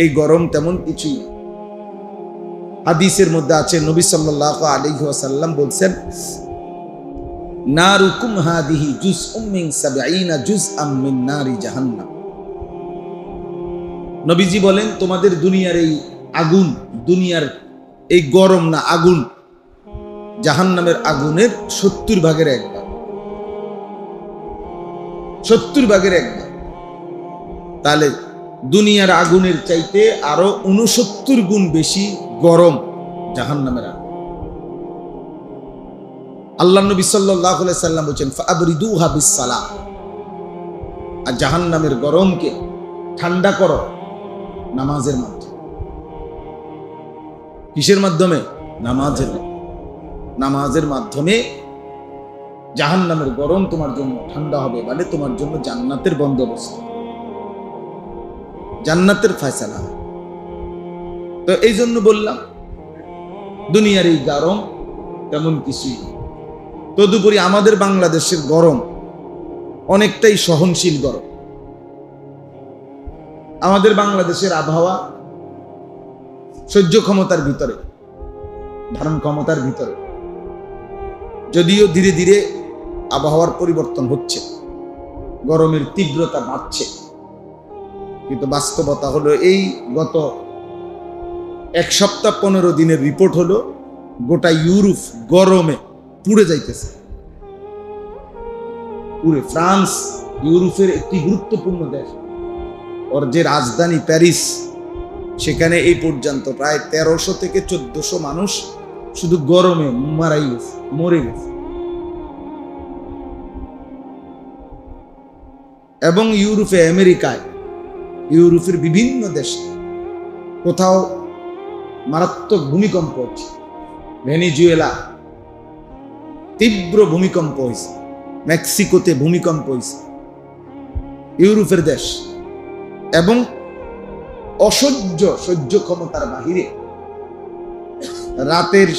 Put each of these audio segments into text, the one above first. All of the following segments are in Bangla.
এই গরম তেমন কিছুই না। হাদিসের মধ্যে আছে, নবী সাল্লাল্লাহু আলাইহি ওয়াসাল্লাম বলছেন, নারুকুম হাদিহি জুজউম মিন ৭০ জুজআম মিন নারি জাহান্নাম। নবীজি বলেন, তোমাদের দুনিয়ার এই আগুন, দুনিয়ার এই গরম না আগুন, জাহান্নামের আগুনের ৭০ ভাগের ১ ভাগ। ৭০ ভাগের ১ ভাগ। তাহলে দুনিয়ার আগুনের চাইতে আরো ৬৯ গুণ বেশি গরম জাহান্নামের আগুন। আল্লাহ নবী সাল্লাল্লাহু আলাইহি সাল্লাম বলেন, ফাবরিদুহা বিসসালাহ, আর জাহান্নামের গরমকে ঠান্ডা করো নামাজের মাধ্যমে। কিসের মাধ্যমে? নামাজের মাধ্যমে জাহান্নামের গরম তোমার জন্য ঠান্ডা হবে, মানে তোমার জন্য জান্নাতের বন্দোবস্ত, জান্নাতের ফয়সালা। তো এই জন্য বললাম, দুনিয়ার এই গরম তেমন কিছুই। তদুপরি আমাদের বাংলাদেশের গরম অনেকটাই সহনশীল গরম। আমাদের বাংলাদেশের আবহাওয়া সহ্য ক্ষমতার ভিতরে, ধারণ ক্ষমতার ভিতরে। যদিও ধীরে ধীরে আবহাওয়ার পরিবর্তন হচ্ছে, গরমের তীব্রতা বাড়ছে, কিন্তু বাস্তবতা হলো এই গত ১ সপ্তাহ ১৫ দিনের রিপোর্ট হলো গোটা ইউরোপ গরমে পুড়ে যাইতেছে। পুরো ফ্রান্স ইউরোপের একটি গুরুত্বপূর্ণ দেশ, ওর যে রাজধানী প্যারিস, সেখানে এই পর্যন্ত প্রায় ১৩০০ থেকে ১৪০০ মানুষ শুধু গরমে মরে গেছে। এবং ইউরোপে, আমেরিকায়, ইউরোপের বিভিন্ন দেশে কোথাও মারাত্মক ভূমিকম্প হচ্ছে। ভেনিজুয়েলা তীব্র ভূমিকম্প হয়েছে, মেক্সিকোতে ভূমিকম্প হয়েছে, ইউরোপের দেশ। এবং সহ্য ক্ষমতার বাহিরে রাতের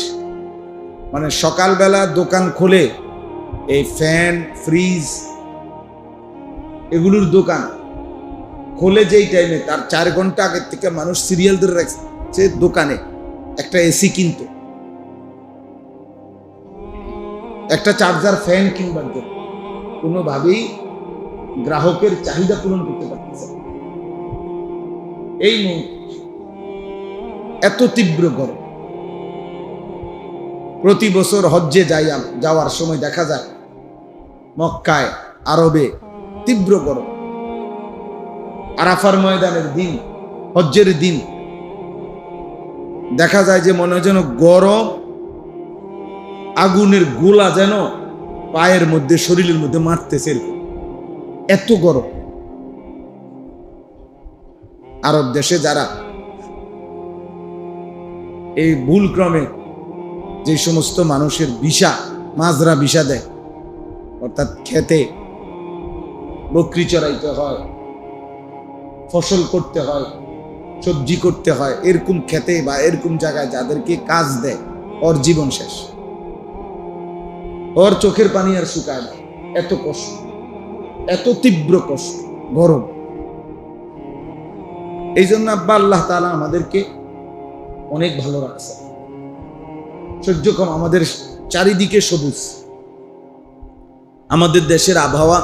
মানে সকালবেলা দোকান খোলে, এই ফ্যান, ফ্রিজ, এগুলোর দোকান খোলে যেই টাইমে, তার ৪ ঘন্টা আগের থেকে মানুষ সিরিয়াল ধরে রাখছে দোকানে একটা এসি কিনতো, একটা চার্জার ফ্যান কিনবার জন্য। কোনোভাবেই গ্রাহকের চাহিদা পূরণ করতে পারতেছে না। এই এত তীব্র গরম। প্রতি বছর হজ্জে যাওয়ার সময় দেখা যায় মক্কায়, আরবে তীব্র গরম। আরাফার ময়দানের দিন, হজ্জের দিন দেখা যায় যে মনে হয় যেন গরম আগুনের গোলা যেন পায়ের মধ্যে, শরীরের মধ্যে মারতেছে, এত গরম। আরব দেশে যারা এই ভুল ক্রমে যে সমস্ত মানুষের ভিসা, মাজরা ভিসা দেয়, অর্থাৎ খেতে বকরি চড়াইতে হয়, ফসল করতে হয়, সবজি করতে হয়, এরকম খেতে বা এরকম জায়গায় যাদেরকে কাজ দেয়, ওর জীবন শেষ, ওর চোখের পানি আর শুকায় না। এত কষ্ট, এত তীব্র কষ্ট, গরম। এই জন্য আল্লাহ তাআলা আমাদেরকে অনেক ভালো রাখছে, সহ্যক্ষম। আমাদের চারিদিকে সবুজ। আমাদের দেশের আবহাওয়া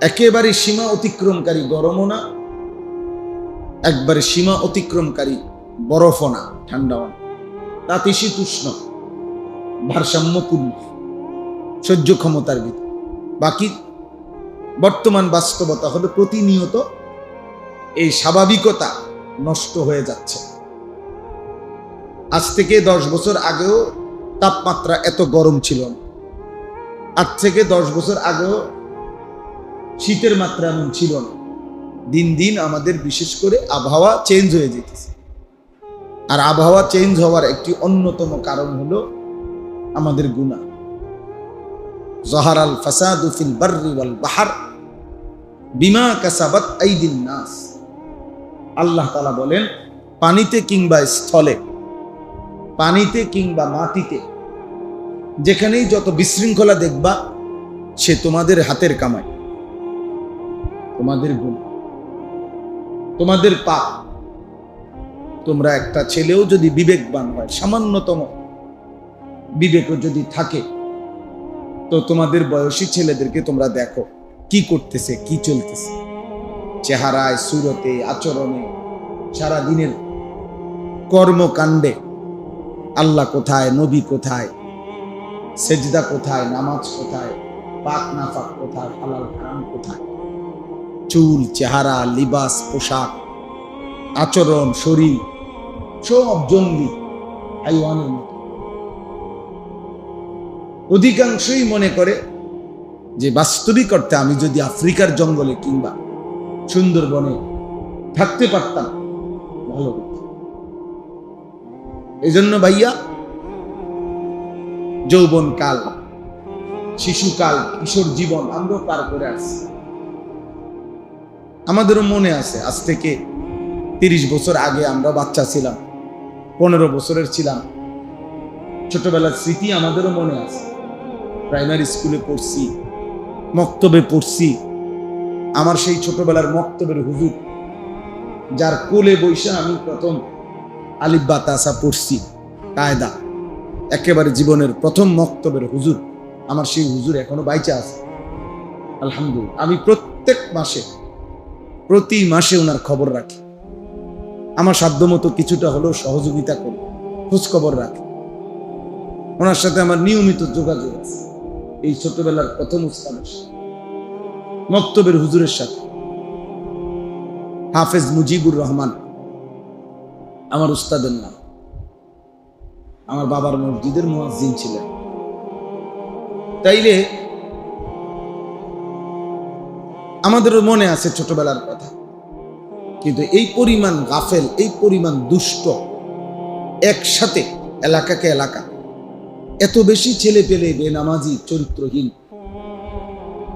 একেবারে সীমা অতিক্রমকারী গরমও না, একবারে সীমা অতিক্রমকারী বরফও না, ঠান্ডাও না, নাতিশীতোষ্ণ, ভারসাম্যপূর্ণ, সহ্য ক্ষমতার ভিতরে। বাকি বর্তমান বাস্তবতা হলো প্রতিনিয়ত এই স্বাভাবিকতা নষ্ট হয়ে যাচ্ছে। আজ থেকে 10 বছর আগেও তাপমাত্রা এত গরম ছিল না। আজ থেকে 10 বছর আগেও শীতের মাত্রা এমন ছিল না। দিন দিন আমাদের বিশেষ করে আবহাওয়া চেঞ্জ হয়ে যেতেছে। আর আবহাওয়া চেঞ্জ হওয়ার একটি অন্যতম কারণ হলো আমাদের গুনাহ। যাহারাল ফাসাদু ফিল বাররি ওয়াল বাহর বিমা কাসাবাত আইদিন নাস। আল্লাহ তাআলা বলেন, পানিতে কিংবা স্থলে, পানিতে কিংবা মাটিতে, যেখানেই যত বিশৃঙ্খলা দেখবা, সে তোমাদের হাতের কামাই, তোমাদের গুণ। তোমাদের পাপ। তোমরা একটা ছেলেও যদি বিবেকবান হয়, সামান্যতম বিবেকও যদি থাকে, তো তোমাদের বয়সী ছেলেদেরকে তোমরা দেখো কি করতেছে, কি চলতেছে, চেহারায়, সুরতে, আচরণে, সারা দিনের কর্মকাণ্ডে আল্লাহ কোথায়, নবী কোথায়, সেজদা কোথায়, নামাজ কোথায়, পাক নাফাক কোথায়, হালাল হারাম কোথায়, চুল, চেহারা, লিবাস, পোশাক, আচরণ, শরীর সব জঙ্গলি হাইওয়ানের মতো। অধিকাংশই মনে করে যে বাস্তবিক অর্থে আমি যদি আফ্রিকার জঙ্গলে কিংবা সুন্দরবনে থাকতে পারতাম ভালো হতো। এই জন্য ভাইয়া, যৌবনকাল, শিশুকাল, কিশোর জীবন আমরা পার করে আসছি। আমাদেরও মনে আছে, আজ থেকে 30 বছর আগে আমরা বাচ্চা ছিলাম, 15 বছরের ছিলাম। ছোটবেলার স্মৃতি আমাদেরও মনে আছে। প্রাইমারি স্কুলে পড়ছি, মক্তবে পড়ছি। আমার সেই ছোটবেলার মক্তবের হুজুর, যার কোলে বৈশা আমি প্রথম আলিফ বা তাসা পড়ছি কায়দা, একেবারে জীবনের প্রথম মক্তবের হুজুর, আমার সেই হুজুর এখনো বাইচা আছে আলহামদুলিল্লাহ। আমি প্রতি মাসে ওনার খবর রাখি, আমার সাধ্যমতো কিছুটা হলেও সহযোগিতা করি, খোঁজ খবর রাখি। ওনার সাথে আমার নিয়মিত যোগাযোগ আছে। এই ছোটবেলার প্রথম উস্তাদের সাথে, মক্তবের হুজুরের সাথে। হাফেজ মুজিবুর রহমান আমার উস্তাদের নাম। আমার বাবার মসজিদের মুয়াজ্জিন ছিলেন। তাইলে আমাদেরও মনে আছে ছোটবেলার কথা। কিন্তু এই পরিমাণ গাফেল, এই পরিমাণ দুষ্ট, একসাথে এলাকাকে এলাকা, এত বেশি ছেলে পেলে বেনামাজি, চরিত্রহীন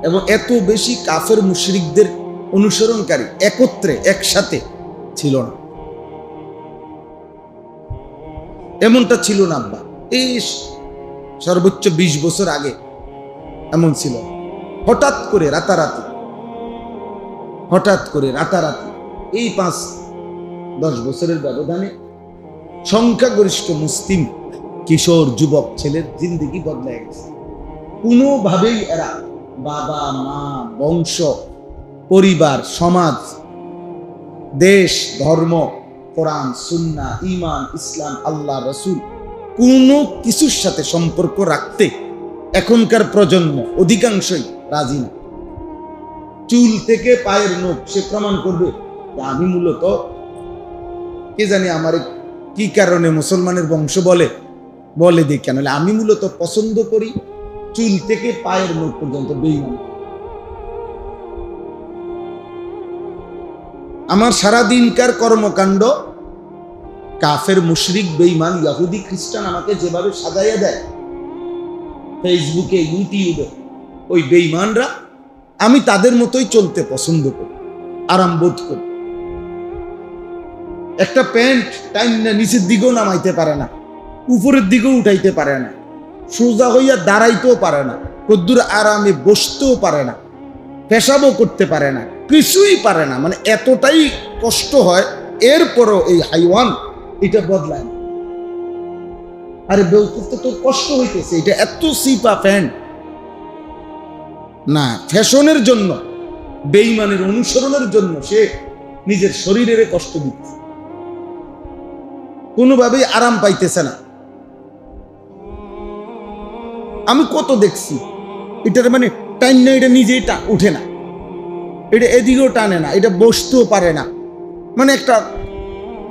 এবং এত বেশি কাফের মুশরিকদের অনুসরণকারী একত্রে একসাথে ছিল না। এমনটা ছিল না আব্বা। এই সর্বোচ্চ 20 বছর আগে এমন ছিল। হঠাৎ করে রাতারাতি এই 5-10 বছরের ব্যবধানে সংখ্যাগরিষ্ঠ মুসলিম কিশোর যুবক ছেলের জিন্দেগি বদলায় গেছে। কোনোভাবেই এরা বাবা মা, বংশ, পরিবার, সমাজ, দেশ, ধর্ম, কোরআন, সুন্নাহ, ঈমান, ইসলাম, আল্লাহ, রাসূল কোনো কিছুর সাথে সম্পর্ক রাখতে এখনকার প্রজন্ম অধিকাংশই রাজি না। চুল থেকে পায়ের নখ সে প্রমাণ করবে আমি মূলত কে জানি আমার কি কারণে মুসলমানের বংশ বলে দেখে, নাহলে আমি মূলত পছন্দ করি চুল থেকে পায়ের নখ পর্যন্ত বেঈমান। আমার সারাদিনকার কর্মকাণ্ড কাফের, মুশরিক, বেঈমান, ইহুদি, খ্রিস্টান আমাকে যেভাবে সাজাইয়া দেয় ফেসবুকে, ইউটিউবে, ওই বেঈমানরা, আমি তাদের মতোই চলতে পছন্দ করি, আরাম বোধ করি। একটা প্যান্ট টাইম না নিচের দিকেও নামাইতে পারে না, উপরের দিকেও উঠাইতে পারে না, সোজা হইয়া দাঁড়াইতেও পারে না, কদ্দুর আরামে বসতেও পারে না, পেশাবও করতে পারে না, কিছুই পারে না। মানে এতটাই কষ্ট হয়, এরপরও এই হাইওয়ান এটা বদলায় না। আরে বেউকুফ, তো তোর কষ্ট হইতেছে, এটা এত সিপা প্যান্ট না, ফ্যাশনের জন্য, বেঈমানের অনুসরণের জন্য সে নিজের শরীরের কষ্ট দিচ্ছে, কোনোভাবেই আরাম পাইতেছে না। আমি কত দেখছি এটার মানে টাইম না, এটা নিজেই উঠে না, এটা এদিকেও টানে না, এটা বসতেও পারে না, মানে একটা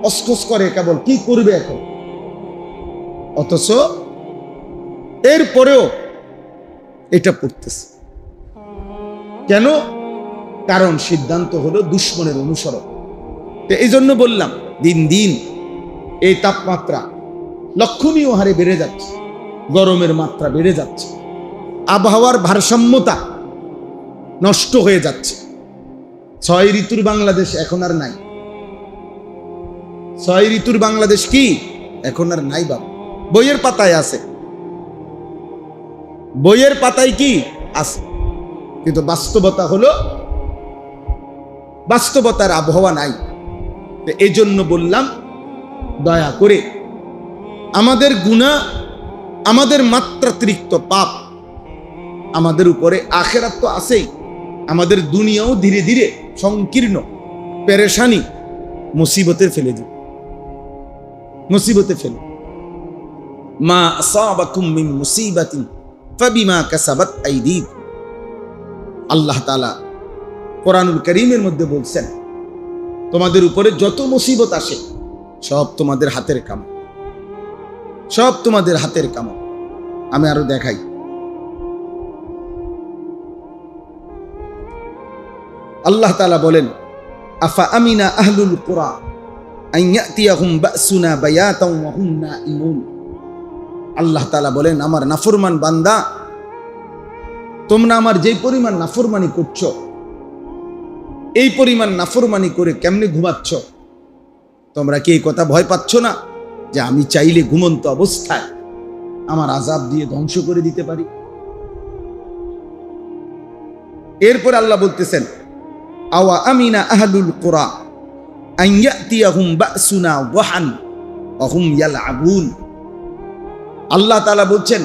অস্কস করে কেবল, কি করবে এখন। অথচ এরপরেও এটা পড়তেছে কেন? কারণ সিদ্ধান্ত হলো দুশমনের অনুসরণ। এই জন্য বললাম, দিন দিন এই তাপমাত্রা লক্ষণীয় হারে বেড়ে যাচ্ছে, গরমের মাত্রা বেড়ে যাচ্ছে, আবহাওয়ার ভারসাম্যতা নষ্ট হয়ে যাচ্ছে। 6 ঋতুর বাংলাদেশ এখন আর নাই। 6 ঋতুর বাংলাদেশ কি এখন আর নাই বাবা। বইয়ের পাতায় আছে, বইয়ের পাতায় কি আছে, কিন্তু বাস্তবতা হলো বাস্তবতার আবহাওয়া নাই। এই জন্য বললাম, দয়া করে আমাদের গুনাহ, আমাদের মাত্রাতিরিক্ত পাপ আমাদের উপরে, আখিরাত তো আছেই, আমাদের দুনিয়াও ধীরে ধীরে সংকীর্ণ, পেরেশানি, মুসিবতে ফেলে দিবে, মুসিবতে ফেলে। মা আসাবাকুম মিন মুসিবাতিন ফাবিমা কাসাবাত আইদিকুম। আল্লাহ তাআলা কোরআনুল কারীমের মধ্যে বলছেন, তোমাদের উপরে যত মুসিবত আসে সব তোমাদের হাতের কাম, সব তোমাদের হাতের কাম। আমি আরো দেখাই, আল্লাহ তাআলা বলেন, আফা আমিনা আহলুল কুরা আন ইয়াতিয়াহুম বাসুনা বায়াতাও ওয়া হুম নাঈমুন। আল্লাহ তাআলা বলেন, আমার নাফরমান বান্দা, তোমরা আমার যেই পরিমাণ নাফরমানি করছো, এই পরিমাণ নাফরমানি করে কেমনে ঘুমাচ্ছ? তোমরা কি এই কথা ভয় পাচ্ছ না যে আমি চাইলে ঘুমন্ত অবস্থায় আমার আযাব দিয়ে ধ্বংস করে দিতে পারি? এরপর আল্লাহ বলতেছেন, আওয়া আমিনা আহলুল কুরা আন ইয়াতিয়াহুম বাসুনা ওয়াহান ওয়া হুম ইয়ালআবুন। আল্লাহ তাআলা বলছেন,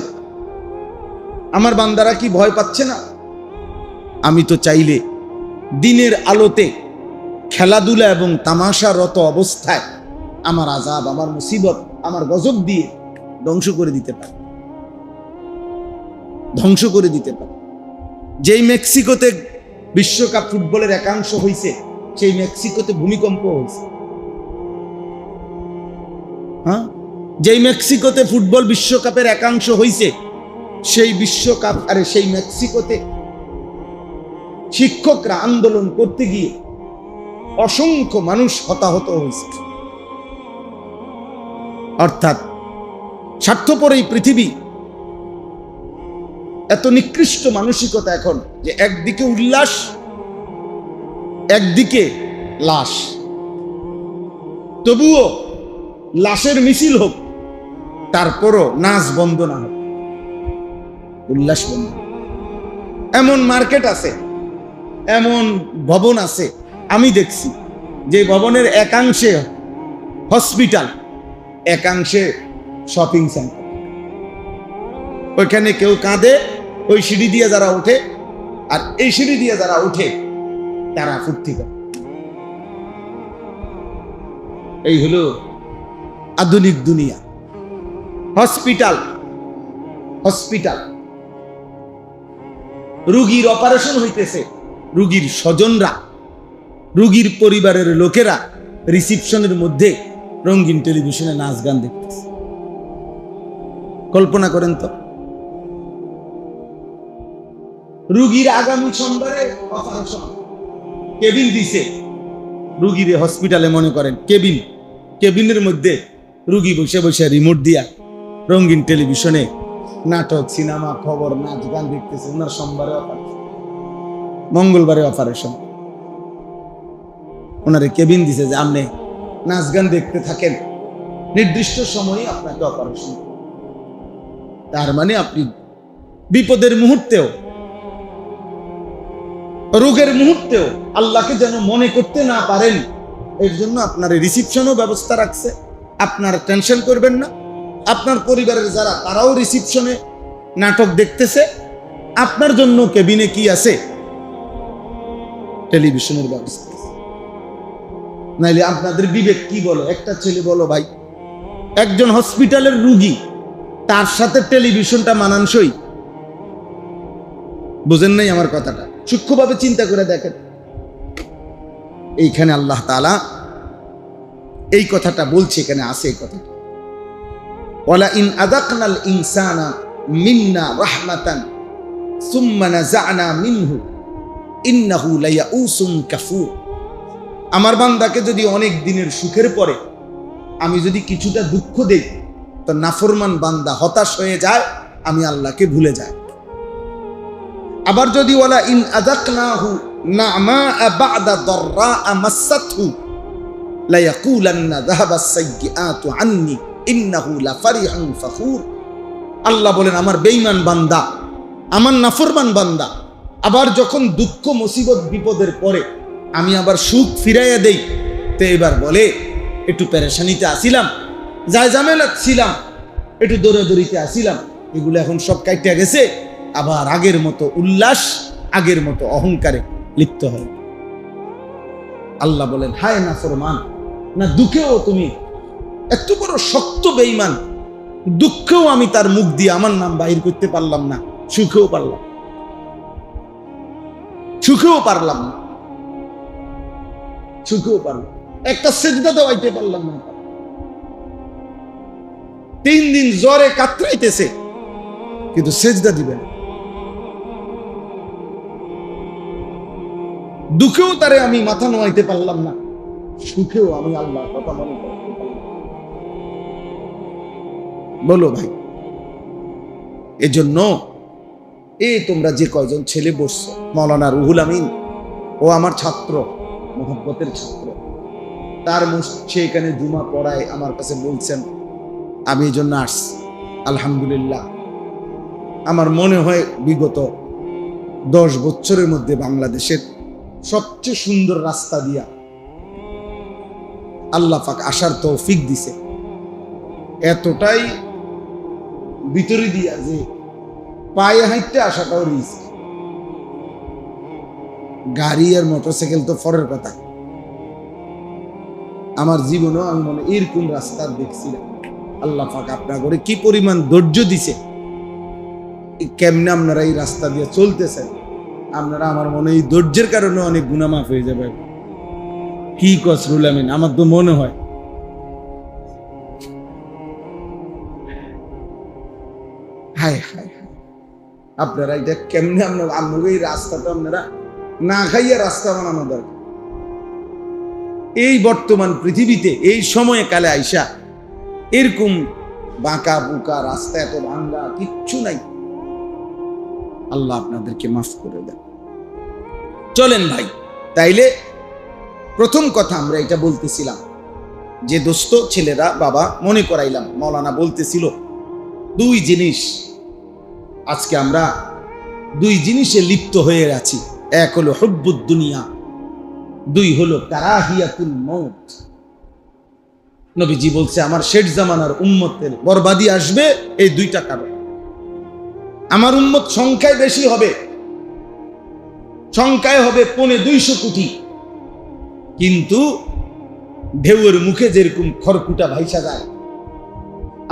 আমার বান্দারা কি ভয় পাচ্ছে না? আমি তো চাইলে দিনের আলোতে খেলাধুলা এবং তামাশারত অবস্থায় আমার আযাব, আমার মুসিবত, আমার গজব দিয়ে ধ্বংস করে দিতে পারি, ধ্বংস করে দিতে পারি। যেই মেক্সিকোতে বিশ্বকাপ ফুটবলের একাংশ হয়েছে, সেই মেক্সিকোতে ভূমিকম্প হয়েছে। হ্যাঁ, যেই মেক্সিকোতে ফুটবল বিশ্বকাপের একাংশ হয়েছে, সেই বিশ্বকাপ, আরে সেই মেক্সিকোতে শিক্ষকরা আন্দোলন করতে গিয়ে অসংখ্য মানুষ হতাহত হয়েছে। অর্থাৎ স্বার্থপর এই পৃথিবী, এত নিকৃষ্ট মানসিকতা এখন, যে একদিকে উল্লাস, একদিকে লাশ। তবুও লাশের মিছিল হোক, তারপরও নাচ বন্ধ না হোক, উল্লাস বন্ধ। এমন মার্কেট আছে, এমন ভবন আছে, আমি দেখছি যে ভবনের একাংশে হসপিটাল, একাংশে শপিং সেন্টার। ওইখানে কেউ কাঁদে, ওই সিঁড়ি দিয়ে যারা ওঠে, আর এই সিঁড়ি দিয়ে যারা ওঠে তারা ফুর্তি করে। এই হলো আধুনিক দুনিয়া। হসপিটাল, হসপিটাল, রোগীর অপারেশন হইতেছে, রোগীর স্বজনরা, রোগীর পরিবারের লোকেরা রিসিপশনের মধ্যে রঙিন টেলিভিশনে নাচ গান দেখতেছে। কল্পনা করেন তো, রোগীর আগামী সোমবারে অপারেশন, কেবিন দিছে রোগীরে হসপিটালে, মনে করেন কেবিন, কেবিনের মধ্যে রোগী বসে বসে রিমোট দিয়া রঙিন টেলিভিশনে নাটক, সিনেমা, খবর, নাচ গান দেখতেছে। ওনার সোমবারে অপারেশন, মঙ্গলবারে অপারেশন, ওনারে কেবিন দিছে যে আপনি নাচ গান দেখতে থাকেন, নির্দিষ্ট সময়ে আপনাকে অপারেশন। তার মানে আপনি বিপদের মুহূর্তেও, রোগের মুহূর্তেও আল্লাহকে যেন মনে করতে না পারেন, এর জন্য আপনার রিসিপশনও ব্যবস্থা রাখছে। আপনার টেনশন করবেন না, আপনার পরিবারের যারা, তারাও রিসিপশনে নাটক দেখতেছে, আপনার জন্য কেবিনে কি আছে? টেলিভিশনের ব্যবস্থা। নাইলে আপনাদের বিবেক কি বলে? একটা ছেলে বলো ভাই, একজন হসপিটালের রোগী, তার সাথে টেলিভিশনটা মানানসই? বুঝেন নাই আমার কথাটা? সূক্ষ্মভাবে চিন্তা করে দেখেন। এইখানে আল্লাহ তাআলা এই কথাটা বলছে, এখানে আছে এই কথাটা, ওয়ালা ইন আযাকনাল ইনসানা মিন্না রাহমাতান সুম্মা নাযা'না মিনহু ইন্নাহু লায়াউসুন কাফুর। আমার বান্দাকে যদি অনেক দিনের সুখের পরে আমি যদি কিছুটা দুঃখ দেই, তো নাফরমান বান্দা হতাশ হয়ে যায়, আমি আল্লাহকে ভুলে যাই। আবার যদি ওয়ালা ইন আযাকনাহু না'মা বা'দা দাররা মাসাতহু লা ইয়াকুলান্না যাহাবাস সাইয়্যাতু আন্নী ইন্নাহু লাফারিহুন ফাখুর। আল্লাহ বলেন, আমার বেঈমান বান্দা, আমার নাফরমান বান্দা আবার যখন দুঃখ মুসিবত বিপদের পরে আমি আবার সুখ ফিরাইয়া দেই, তো এবার বলে একটু পেরেশানিতে আসিলাম, যায় ঝামেলা ছিলাম, একটু দৌড়াদৌড়িতে আসিলাম, এগুলো এখন সব কাইটা গেছে, আবার আগের মতো উল্লাস, আগের মতো অহংকারে লিপ্ত হয়। আল্লাহ বলেন, হায় নাফরমান, না দুঃখেও তুমি এত বড় শক্ত বেঈমান, দুঃখেও আমি তার মুখ দিয়ে আমার নাম বাহির করতে পারলাম না, সুখেও পারলাম না, একটা সেজদা দেওয়াইতে পারলাম না। 3 দিন জ্বরে কাতরাইতেছে, কিন্তু সেজদা দিবে না। দুঃখেও তারে আমি মাথা নোয়াইতে পারলাম না, সুখেও আমি আল্লাহর কথা মনে করতে পারলাম। বলো ভাই, এজন্য তোমরা যে কয়জন ছেলে বসছো, মাওলানা রুহুল আমিন ও আমার ছাত্র, মোহাব্বতের ছাত্র, তার সে এখানে জুমা পড়ায় আমার কাছে বলছেন, আমি এই জন্য আসছি। আলহামদুলিল্লাহ, আমার মনে হয় বিগত 10 বছরের মধ্যে বাংলাদেশের সবচেয়ে সুন্দর রাস্তা দিয়া আল্লাহ পাক আসার তৌফিক দিছে। এতটাই ভিতরে দিয়া যে পায়ে হাঁটতে আসাটাও রিস্ক, গাড়ি আর মোটরসাইকেল তো পরের কথা। আমার জীবনেও আমি মনে এরকম রাস্তা দেখছিলাম। আল্লাহ পাক আপনার করে কি পরিমাণ ধৈর্য দিছে, কেমনে আপনারা এই রাস্তা দিয়ে চলতেছেন, আপনারা আমার মনে এই ধৈর্যের কারণে অনেক গুনাহ মাফ হয়ে যাবে। কি কসরুল আমিন, আমার তো মনে হয়। হায় হায়, আপনারা এটা কেমনে, আপনার এই রাস্তাটা আপনারা না খাইয়া রাস্তা বানানো দরকার। এই বর্তমান পৃথিবীতে এই সময়ে কালে আইসা এরকম বাঁকা বুকা রাস্তা, এত ভাঙ্গা কিচ্ছু নাই। আল্লাহ আপনাদেরকে মাফ করে দেন। চলেন ভাই, তাইলে প্রথম কথা আমরা এটা বলতেছিলাম যে দোস্ত ছেলেরা, বাবা মনে করাইলাম, মাওলানা বলতেছিল 2 জিনিস, আজকে আমরা 2 জিনিসে লিপ্ত হয়ে আছি। এক হলো হুব্বুদ দুনিয়া, 2 হলো কারাহিয়াতুল মউত। নবীজি বলছে আমার শেষ জামানার উম্মতের বরবাদি আসবে এই 2টা কারণ। আমার উম্মত সংখ্যায় বেশি হবে, সংখ্যায় হবে 250 কোটি, কিন্তু ঢেউয়ের মুখে যেরকম খড়কুটা ভাইসা যায়,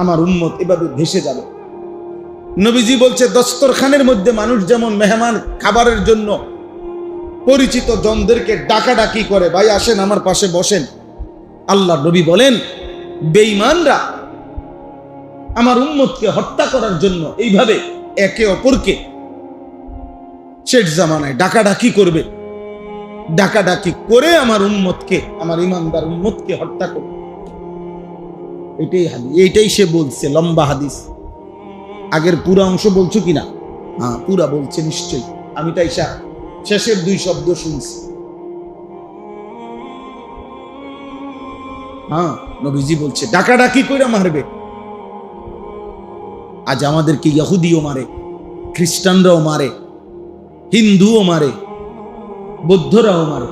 আমার উম্মত এভাবে ভেসে যাবে। নবীজি বলছে দস্তরখানের মধ্যে মানুষ যেমন মেহমান খাবারের জন্য পরিচিত জনদেরকে ডাকাডাকি করে, ভাই আসেন আমার পাশে বসেন, আল্লাহ নবী বলেন বেঈমানরা আমার উম্মতকে হত্যা করার জন্য এইভাবে একে অপরকে শেষ জামানায় ডাকাডাকি করবে, ডাকাডাকি করে আমার উম্মতকে, আমার ইমানদার উম্মতকে হত্যা করবে। এটাই হাদিস, এইটাই সে বলছে, লম্বা হাদিস। আগের পুরা অংশ বলছো কিনা? হ্যাঁ, পুরা বলছে নিশ্চয়ই। আমি তাই শেষের 2 শব্দ শুনছি। হ্যাঁ, নবীজি বলছে ডাকাডাকি করে মারবে। আজ আমাদেরকে ইহুদিও মারে, খ্রিস্টানরাও মারে, হিন্দুও মারে, বৌদ্ধরাও মারে।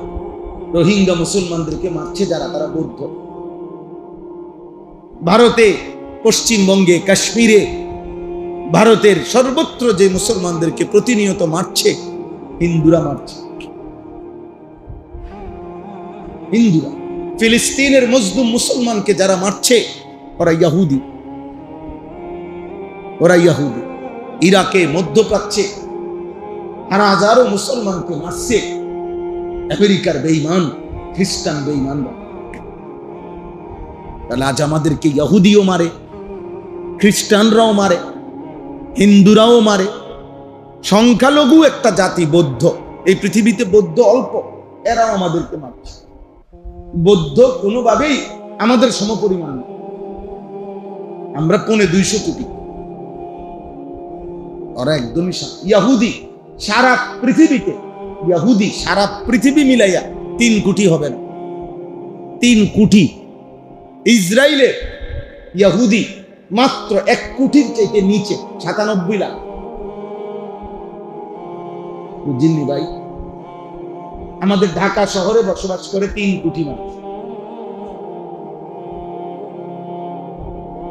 রোহিঙ্গা মুসলমানদেরকে মারছে যারা, তারা বৌদ্ধ। ভারতে, পশ্চিমবঙ্গে, কাশ্মীরে, ভারতের সর্বত্র যে মুসলমানদেরকে প্রতিনিয়ত মারছে, হিন্দুরা মারছে। হিন্দুরা, ফিলিস্তিনের মজলুম মুসলমানকে যারা মারছে ওরা ইহুদি, ওরা ইহুদি। ইরাকে, মধ্যপ্রাচ্যে হাজারো মুসলমানকে মারছে আমেরিকার বেঈমান, খ্রিস্টান বেঈমানরা। তাহলে আজ আমাদেরকে ইহুদিও মারে, খ্রিস্টানরাও মারে, হিন্দুরাও মারে। সংখ্যালঘু একটা জাতি বৌদ্ধ, এই পৃথিবীতে বৌদ্ধ অল্প, এরাও আমাদেরকে মারছে। বৌদ্ধ কোনোভাবেই আমাদের সমপরিমাণ না, আমরা 250 কোটি, ওরা একদমই। ইহুদি সারা পৃথিবীতে, ইহুদি সারা পৃথিবী মিলাইয়া 3 কোটি হবে না, 3 কোটি। ইসরায়েলে ইহুদি মাত্র 1 কোটির চাইতে নিচে, 97 লাখ। বুঝিনি ভাই? আমাদের ঢাকা শহরে বসবাস করে 3 কোটি মানুষ,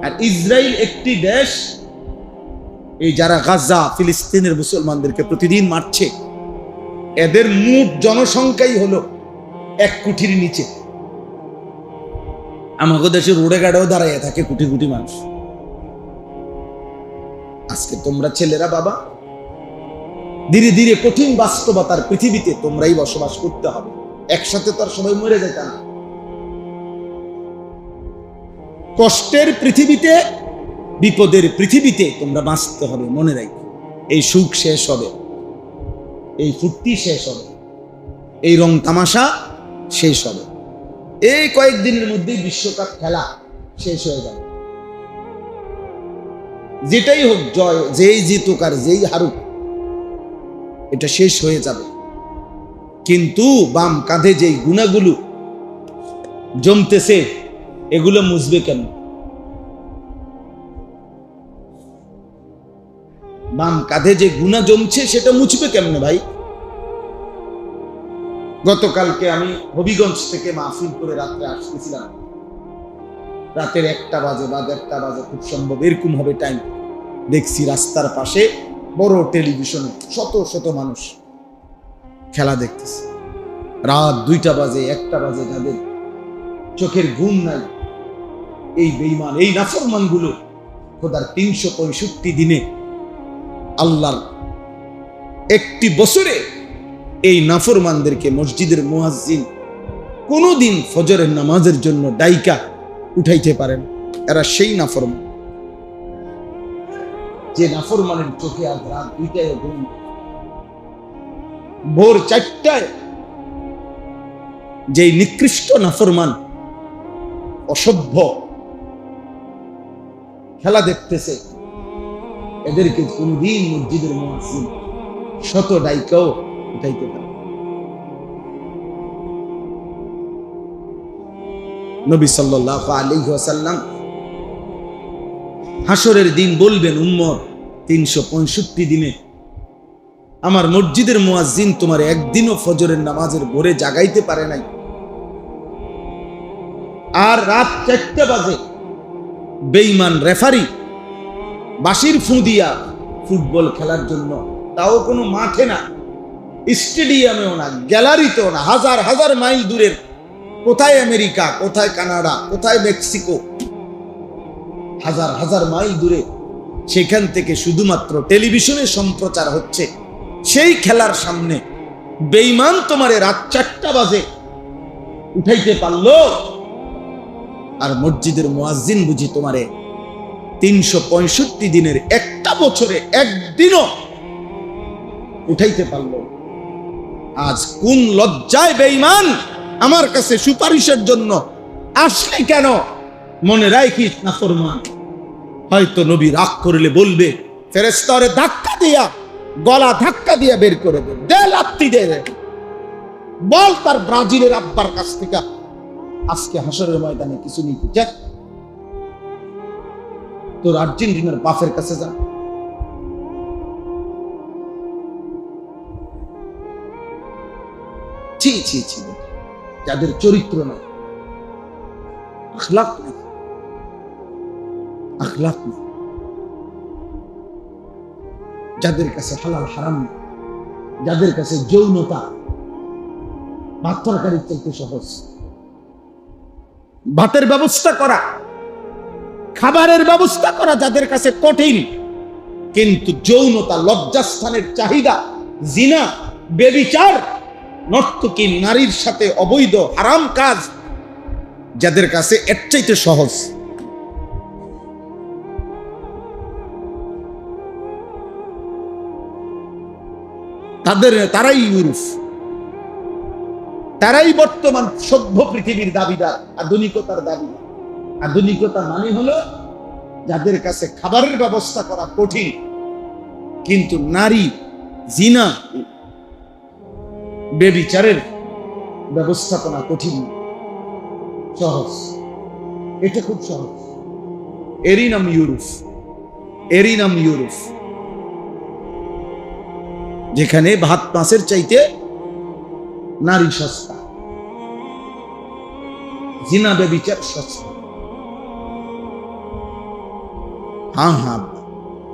আর ইসরায়েল একটি দেশ, এই যারা গাজা ফিলিস্তিনের মুসলমানদেরকে প্রতিদিন মারছে, এদের মোট জনসংখ্যাই হলো 1 কোটির নিচে। আমাদের দেশে রোডে গাড়েও দাঁড়াইয়া থাকে কোটি কোটি মানুষ। আজকে তোমরা ছেলেরা বাবা ধীরে ধীরে কঠিন বাস্তবতার পৃথিবীতে তোমরাই বসবাস করতে হবে। একসাথে তো আর সবাই মরে যেত না। কষ্টের পৃথিবীতে, বিপদের পৃথিবীতে তোমরা বাঁচতে হবে। মনে রাখো, এই সুখ শেষ হবে, এই ফুর্তি শেষ হবে, এই রং তামাশা শেষ হবে। এই কয়েকদিনের মধ্যেই বিশ্বকাপ খেলা শেষ হয়ে যাবে। যেটাই হোক, জয়, যেই জিতুক আর যেই হারুক, এটা শেষ হয়ে যাবে। কিন্তু বাম কাঁধে যেই গুণাগুলো জমতেছে, এগুলো মুছবে কেন? বাম কাঁধে যে গুণা জমছে সেটা মুছবে কেমনে ভাই? গতকালকে আমি হবিগঞ্জ থেকে মাহফিল করে রাত্রে আসতেছিলাম। রাতের 1টা বাজে বা 1:30 বাজে, খুব সম্ভব এরকম হবে টাইম। দেখছি রাস্তার পাশে বড় টেলিভিশনে শত শত মানুষ খেলা দেখতেছে। রাত 2টা বাজে, 1টা বাজে, যাদের চোখের ঘুম নাই, এই বেঈমান, এই নাফরমান গুলো খোদার 365 দিনে আল্লাহর একটি বছরে এই নাফরমানদেরকে মসজিদের মুয়াজ্জিন কোনোদিন ফজরের নামাজের জন্য ডাইকা উঠাইতে পারেন। এরা সেই নাফরমান, যে নাফরমানের চোখে আজ রাত 2টায় ঘুম, ভোর 4টায় যেই নিকৃষ্ট নাফরমান অসভ্য খেলা দেখতেছে, এদেরকে কোনদিন মসজিদের মুয়াজ্জিন শত ডাইকাও উঠাইতে পারে। নবী সাল্লাল্লাহু আলাইহি ওয়াসাল্লাম হাসরের দিন বলবেন, উম্মত 365 দিনে আমার মসজিদের মুয়াজ্জিন তোমার একদিনও ফজরের নামাজের ভোরে জাগাইতে পারে নাই। আর রাত 4টা বাজে বেঈমান রেফারি বাঁশির ফু দিয়া ফুটবল খেলার জন্য, তাও কোনো মাঠে না, স্টেডিয়ামেও না, গ্যালারিতেও না, হাজার হাজার মাইল দূরের, কোথায় আমেরিকা, কোথায় কানাডা, কোথায় মেক্সিকো, হাজার হাজার মাইল দূরে, সেখান থেকে শুধুমাত্র টেলিভিশনে সম্প্রচার হচ্ছে। সেই খেলার সামনে বেঈমান তোমারে রাত 4টা বাজে উঠাইতে পারলো, আর মসজিদের মুয়াজ্জিন বুঝি তোমারে 365 দিনের একটা বছরে একদিনও উঠাইতে পারলো। আজ কোন লজ্জায় বেঈমান আমার কাছে সুপারিশের জন্য আসলে কেন? মনে রাখিস নাফরমান, হয়তো নবী রাগ করলে বলবে, ফেরেশতারে ধাক্কা দিয়া, গলা ধাক্কা দিয়া বের করে দে, দে লাত্তি দে, বল তার ব্রাজিলের আব্বার কাছ থেকে আজকে হাসরের ময়দানে কিছু নিতে যা, তোর আর্জেন্টিনার বাপের কাছে যা। ছি ছি ছি, যাদের চরিত্র নাই, আখলাক নাই, আখলাক নাই, যাদের কাছে হালাল হারাম নেই, যাদের কাছে যৌনতা ভাত তরকারির চাইতে সহজ, ভাতের ব্যবস্থা করা, খাবারের ব্যবস্থা করা যাদের কাছে কঠিন, কিন্তু যৌনতা, লজ্জাস্থানের চাহিদা, জিনা, ব্যভিচার, নর্তকী নারীর সাথে অবৈধ হারাম কাজ যাদের কাছে এর চাইতে সহজ, তারাই ইউরোপ, তারাই বর্তমান সভ্য পৃথিবীর দাবিদার, আধুনিকতার দাবিদার। আধুনিকতা মানে হলো যাদের কাছে খাবারের ব্যবস্থা করা কঠিন, কিন্তু নারী, জিনা, ব্যভিচারের ব্যবস্থাপনা কঠিন, সহজ। এটা খুব সহজ। এরই নাম ইউরোপ, এরই নাম ইউরোপ, যেখানে ভাত মাছের চাইতে নারী সস্তা, জিনা ব্যভিচার সস্তা। হ্যাঁ হ্যাঁ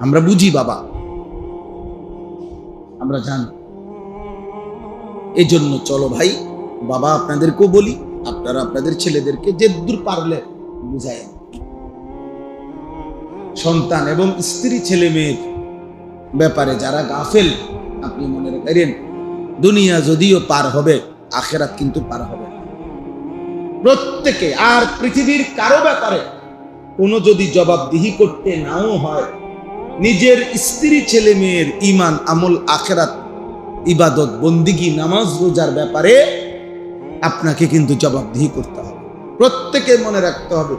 আমরা বুঝি বাবা, আমরা জানি। এই জন্য চলো ভাই, বাবা আপনাদেরকেও বলি, আপনারা আপনাদের ছেলেদেরকে যেদূর পারলে বুঝায়। সন্তান এবং স্ত্রী ছেলে মেয়ের ব্যাপারে যারা গাফেল, আপনি মনে রাখেন দুনিয়া যদিও পার হবে, আখেরাত কিন্তু পার হবে না। প্রত্যেকে আর পৃথিবীর কারো ব্যাপারে কোনো যদি জবাবদিহি করতে নাও হয়, নিজের স্ত্রী ছেলে মেয়ের ইমান আমল আখেরাত ইবাদত বন্দিগি নামাজ রোজার ব্যাপারে আপনাকে কিন্তু জবাবদিহি করতে হবে। প্রত্যেকে মনে রাখতে হবে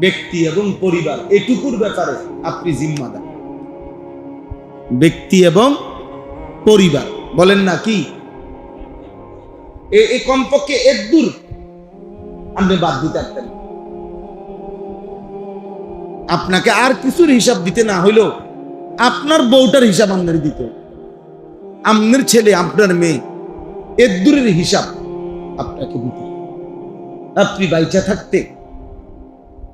ব্যক্তি এবং পরিবার এটুকুর ব্যাপারে আপনি জিম্মাদার। ব্যক্তি এবং পরিবার বলেন না কি, এই কমপক্ষে এর দূর আপনি বাদ দিতে পারতেন। আপনাকে আর কিছুর হিসাব দিতে না হইলেও আপনার বউটার হিসাব আপনার দিতে, আপনার ছেলে আপনার মেয়ে এর দূরের হিসাব আপনাকে দিতে। আপনি বাইচা থাকতে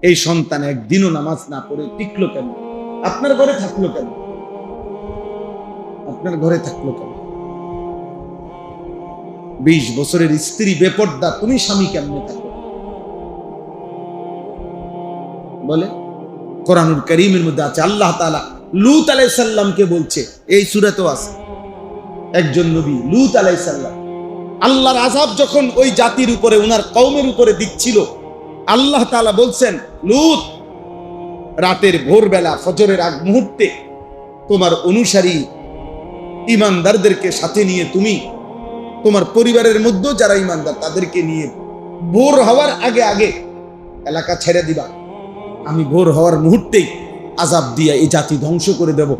এই সন্তান একদিনও নামাজ না পড়ে টিকলো কেন? আপনার ঘরে থাকলো কেন? আপনার ঘরে থাকলো কেন? 20 বছরের স্ত্রী বেপর্দা, তুমি স্বামী কেমনে থাকো? বলে কোরআনুল কারীমের মধ্যে আছে, আল্লাহ তাআলা লূত আলাইহিস সালামকে বলছে, এই সূরাতেও আছে, একজন নবী লূত আলাইহিস সালাম আল্লাহর আযাব যখন ওই জাতির উপরে ওনার কওমের উপরে দিচ্ছিল, আল্লাহ তাআলা বলছেন, লূত রাতের ভোরবেলা ফজরের আগ মুহূর্তে তোমার অনুসারী ঈমানদারদেরকে সাথে নিয়ে তুমি তোমার পরিবারের মধ্যে যারা ঈমানদার তাদেরকে নিয়ে ভোর হওয়ার আগে আগে এলাকা ছেড়ে দিবা, আমি ভোর হওয়ার মুহূর্তেই আযাব দিয়ে এই জাতি ধ্বংস করে দেব।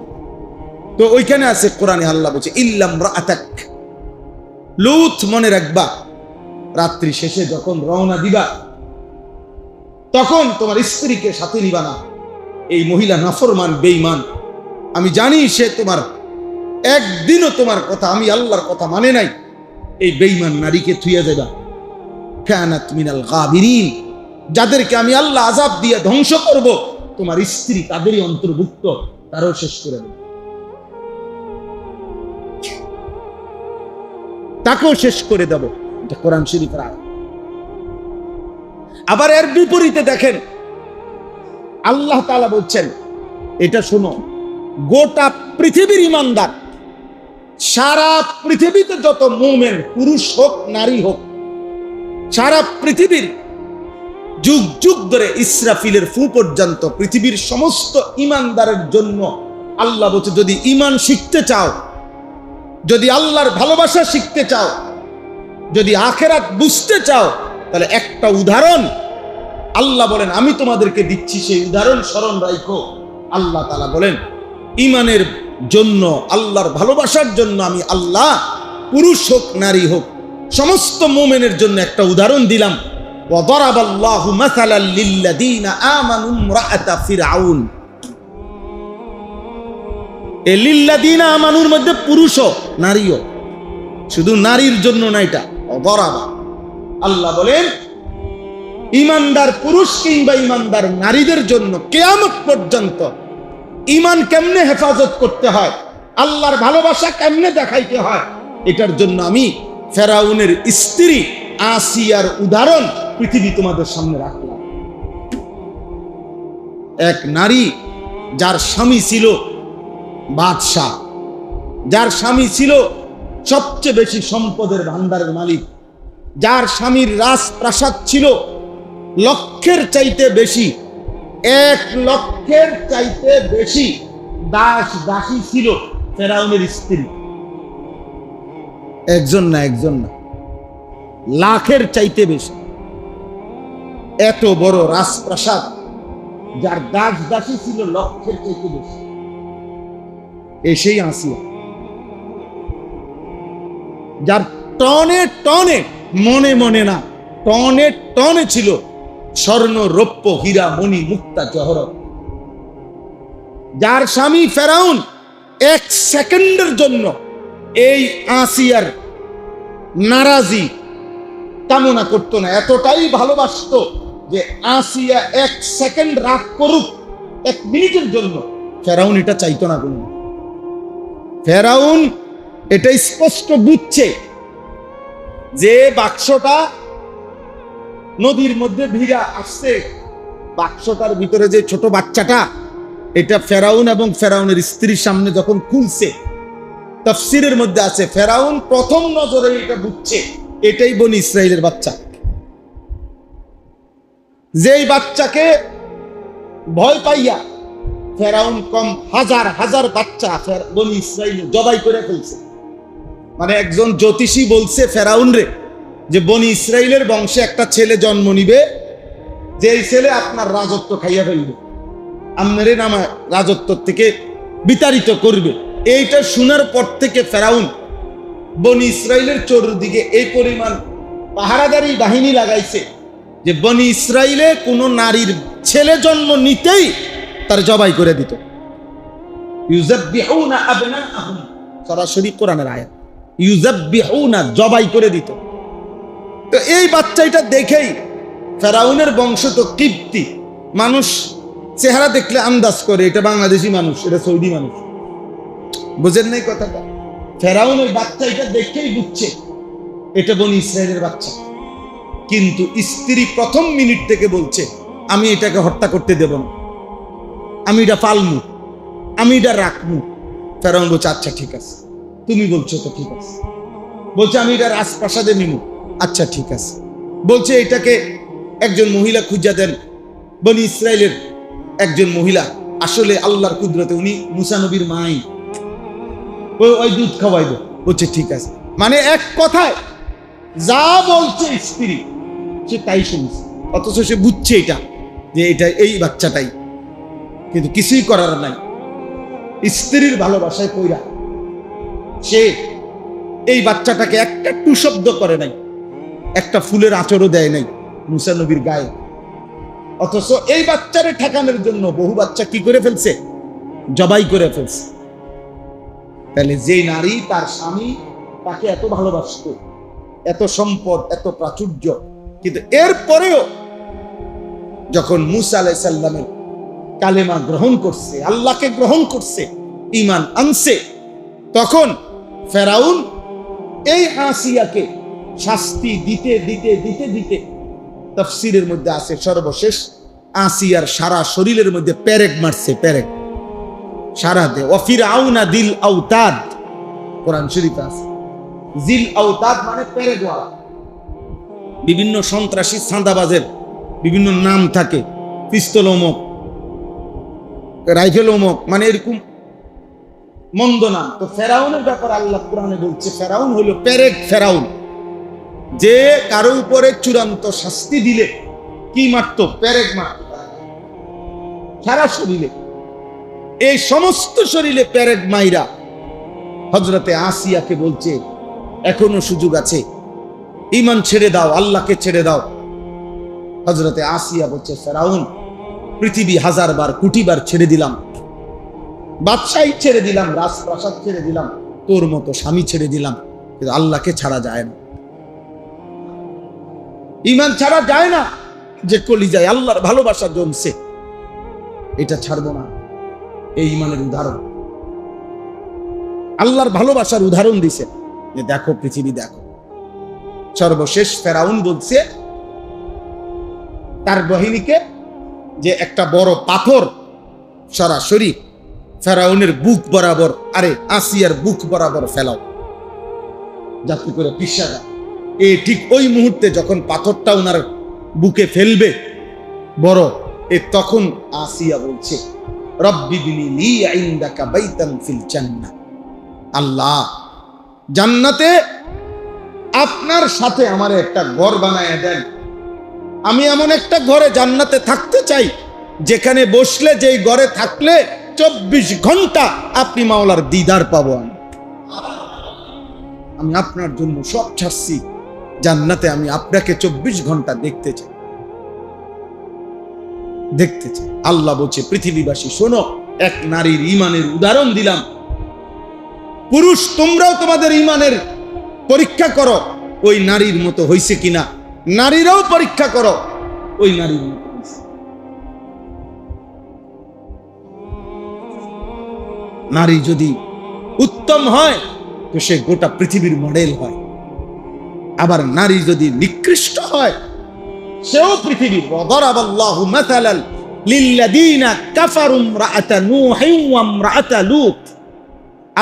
তো ওইখানে আছে কোরআনে আল্লাহ বলছে, ইল্লাম রাআতাক, লূত মনে রাখবা রাত্রি শেষে যখন রওনা দিবা তখন তোমার স্ত্রীকে সাথে নিবা না। এই মহিলা নাফরমান বেঈমান, আমি জানি সে তোমার একদিনও তোমার কথা, আমি আল্লাহর কথা মানে নাই, এই বেঈমান নারীকে থুইয়া যাবা। কানাত মিনাল গাবিরিন, যাদেরকে আমি আল্লাহ আযাব দিয়ে ধ্বংস করব, তোমার স্ত্রী তাদেরই অন্তর্ভুক্ত, তারও শেষ করে দেব, তাকেও শেষ করে দেব। এটা কোরআন শরীফের আয়াত। আবার এর বিপরীতে দেখেন আল্লাহ তাআলা বলছেন, এটা শোনো, গোটা পৃথিবীর ঈমানদার, সারা পৃথিবীতে যত মুমিন পুরুষ হোক নারী হোক, সারা পৃথিবীর যুগ যুগ ধরে ইসরাফিলের ফু পর্যন্ত পৃথিবীর সমস্ত ঈমানদারের জন্য আল্লাহ বলছে, যদি ঈমান শিখতে চাও, যদি আল্লাহর ভালোবাসা শিখতে চাও, যদি আখেরাত বুঝতে চাও, তাহলে একটা উদাহরণ আল্লাহ বলেন আমি তোমাদেরকে দিচ্ছি, সেই উদাহরণ স্মরণ রাখো। আল্লাহ তাআলা বলেন, ঈমানের জন্য আল্লাহর ভালোবাসার জন্য আমি আল্লাহ পুরুষ হোক নারী হোক সমস্ত মুমিনের জন্য একটা উদাহরণ দিলাম। ওয়াদারাবাল্লাহু মাসালাল লিল্লাযীনা আমানু ইমরাআতা ফিরআউন। এই লিল্লাযীনা আমানুর মধ্যে পুরুষও নারীও, শুধু নারীর জন্য না, এটা ওয়াদারাবা। আল্লাহ বলেন ঈমানদার পুরুষ কিংবা ঈমানদার নারীদের জন্য কিয়ামত পর্যন্ত ঈমান কেমনে হেফাজত করতে হয়, আল্লাহর ভালোবাসা কেমনে দেখাইতে হয়, এটার জন্য আমি ফেরাউনের স্ত্রী আসিয়ার উদাহরণ পৃথিবী তোমাদের সামনে রাখলাম। এক নারী যার স্বামী ছিল বাদশাহ, যার স্বামী ছিল সবচেয়ে বেশি সম্পদের ভান্ডারের মালিক, যার স্বামীর রাজপ্রাসাদ ছিল লক্ষের চাইতে বেশি, 1 লক্ষের চাইতে বেশি দাস দাসী ছিল ফেরাউনের স্ত্রী। একজন না, লাখের চাইতে বেশি। এত বড় রাজপ্রাসাদ, যার দাস দাসী ছিল লক্ষের চাইতে বেশি, এসেই আসিয়া, যার টনে টনে, মনে মনে না, টনে টনে ছিল স্বর্ণ রৌপ্য হীরা মণি মুক্তা জহরত, যার স্বামী ফেরাউন 1 সেকেন্ডের জন্য এই আসিয়ার নারাজি কামনা করতো না, এতটাই ভালোবাসতো যে আসিয়া 1 সেকেন্ড রাগ করুক এক মিনিটের জন্য ফেরাউন এটা চাইতো না কোনো। ফেরাউন এটা স্পষ্ট বুঝছে যে বাক্সটা নদীর মধ্যে ভিড়া আসছে, বাক্সটার ভিতরে যে ছোট বাচ্চাটা, এটা ফেরাউন এবং ফেরাউনের স্ত্রীর সামনে যখন খুলছে, তাফসীরের মধ্যে আছে ফেরাউন প্রথম নজরে এটা বুঝছে এটাই বনি ইসরাইলের বাচ্চা। যেই বাচ্চাকে ভয় পাইয়া ফেরাউন কম হাজার হাজার বাচ্চা বনি ইসরাইল জবাই করে ফেলছে। মানে একজন জ্যোতিষী বলছে ফেরাউন রে যে বনি ইসরাইলের বংশে একটা ছেলে জন্ম নিবে, যেই ছেলে আপনার রাজত্ব খাইয়া ফেলবে, আপনারে নামা রাজত্ব থেকে বিতাড়িত করবে। এইটা শোনার পর থেকে ফেরাউন বনি ইসরাইলের চতুর্দিকে এই পরিমাণ পাহারাদারি বাহিনী লাগাইছে যে বনি ইসরাইলে কোনো নারীর ছেলে জন্ম নিতেই তার জবাই করে দিত। ইউযাব্বিহুনা আবনাআহুম, সরাসরি কোরআনের আয়াত, ইউযাব্বিহুনা, জবাই করে দিত। তো এই বাচ্চাটা দেখেই ফেরাউনের বংশ তো কিপ্তি মানুষ, চেহারা দেখলে আন্দাজ করে এটা বাংলাদেশি মানুষ, এটা সৌদি মানুষ। বুঝেন নাই কথাটা? ফেরাউনের বাচ্চাটা দেখেই বুঝছে এটা বনি ইসরাইলের বাচ্চা। কিন্তু স্ত্রী প্রথম মিনিট থেকে বলছে আমি এটাকে হত্যা করতে দেব না, আমি এটা পালমু, আমি এটা রাখবো। ফেরাউন বলছে আচ্ছা ঠিক আছে, তুমি বলছো তো ঠিক আছে। বলছে আমি এটা রাজপ্রাসাদে নিব, আচ্ছা ঠিক আছে। বলছে এটাকে একজন মহিলা খুঁজা দেন, বনি ইসরাইলের একজন মহিলা, আসলে আল্লাহর কুদরতে উনি মুসা নবীর মাই, ওই দুধ খাওয়াইবে। বলছে ঠিক আছে। মানে এক কথায় যা বলছে স্ত্রী সে তাই শুনছে, অথচ সে বুঝছে এটা যে এটা এই বাচ্চাটাই, কিন্তু কিছুই করার নাই। স্ত্রীর ভালোবাসায় কইরা সে এই বাচ্চাটাকে একটা টু শব্দ করে নাই, একটা ফুলের আঁচড়ও দেয় নাই মুসা নবীর গায়ে। অথচ এই বাচ্চারে ঠেকানোর জন্য বহু বাচ্চা কি করে ফেলছে, জবাই করে ফেলছে। তাহলে যে নারী তার স্বামী তাকে এত ভালোবাসত, এত সম্পদ, এত প্রাচুর্য, কিন্তু এরপরেও যখন মুসা আলাইহিস সালামের কালেমা গ্রহণ করছে, আল্লাহকে গ্রহণ করছে, ঈমান আনছে, তখন ফেরাউন এই আসিয়াকে শাস্তি দিতে দিতে দিতে দিতে তাফসীরের মধ্যে আছে সর্বশেষ আসিয়ার সারা শরীরের মধ্যে পেরেক মারছে, পেরেক সারাতে। ওয়া ফিরআউনা দিল আওতাদ, কোরআন শরীফে আছে জিল আওতাদ মানে পেরেকওয়ালা। বিভিন্ন সন্ত্রাসী চাঁদাবাজের বিভিন্ন নাম থাকে, পিস্তল অমুক, রাইফেল অমুক, মানে এরকম মন্দ নাম। তো ফেরাউনের ব্যাপারে আল্লাহ কোরআনে বলছে ফেরাউন হলো পেরেক ফেরাউন, যে কারো উপরে চূড়ান্ত শাস্তি দিলে কি মারতো, পেরেক মারতো সারা শরীরে। এই সমস্ত শরীরে পেরেক মাইরা হযরতে আসিয়াকে বলছে এখনো সুযোগ আছে, ঈমান ছেড়ে দাও, আল্লাহকে ছেড়ে দাও। হযরতে আসিয়া বলছে ফেরাউন পৃথিবী হাজার বার কোটি বার ছেড়ে দিলাম, বাদশাহী ছেড়ে দিলাম, রাজপ্রাসাদ ছেড়ে দিলাম, তোর মতো স্বামী ছেড়ে দিলাম, কিন্তু আল্লাহকে ছাড়া যায় না, ঈমান ছাড়া যায় না। যে কলিজায় আল্লাহর ভালোবাসা জমছে এটা ছাড়বো না। এই ঈমানের উদাহরণ, আল্লাহর ভালোবাসার উদাহরণ দিছে যে দেখো পৃথিবী দেখো। সর্বশেষ ফেরাউন বলছে তার বাহিনীকে যে একটা বড় পাথর সরাসরি ফেরাউনের বুক বরাবর, আরে আসিয়ার বুক বরাবর ফেলাও, যাতে করে পিষা যায়। এই ঠিক ওই মুহূর্তে যখন পাথরটা ওনার বুকে ফেলবে বড়, তখন আসিয়া বলছে রব্বি বিনি লি ইনদাকা বাইতান ফিল জান্নাহ, আল্লাহ জান্নাতে আপনার সাথে আমার একটা ঘর বানায় দেন। আমি এমন একটা ঘরে জান্নাতে থাকতে চাই যেখানে বসলে, যেই ঘরে থাকলে 24 ঘন্টা আপনি মাওলার দিদার পাবো। আমি আপনার জন্য সব ছাড়ছি, জান্নাতে আমি আপনাকে 24 ঘন্টা দেখতে চাই, দেখতে চাই। আল্লাহ বলছে পৃথিবীবাসী শোনো, এক নারীর ঈমানের উদাহরণ দিলাম। পুরুষ তোমরাও তোমাদের ঈমানের পরীক্ষা করো, ওই নারীর মতো হইছে কিনা। নারীরাও পরীক্ষা করো ওই নারীর মতো হইছে। নারী যদি উত্তম হয় তো সে গোটা পৃথিবীর মডেল হয়, আবার নারী যদি নিকৃষ্ট হয় সেও পৃথিবীর। ওয়াদারাবাল্লাহু মাসালাল লিল্লাযীনা কাফারু ইমরাআতা নূহিন ওয়া ইমরাআতা লূত।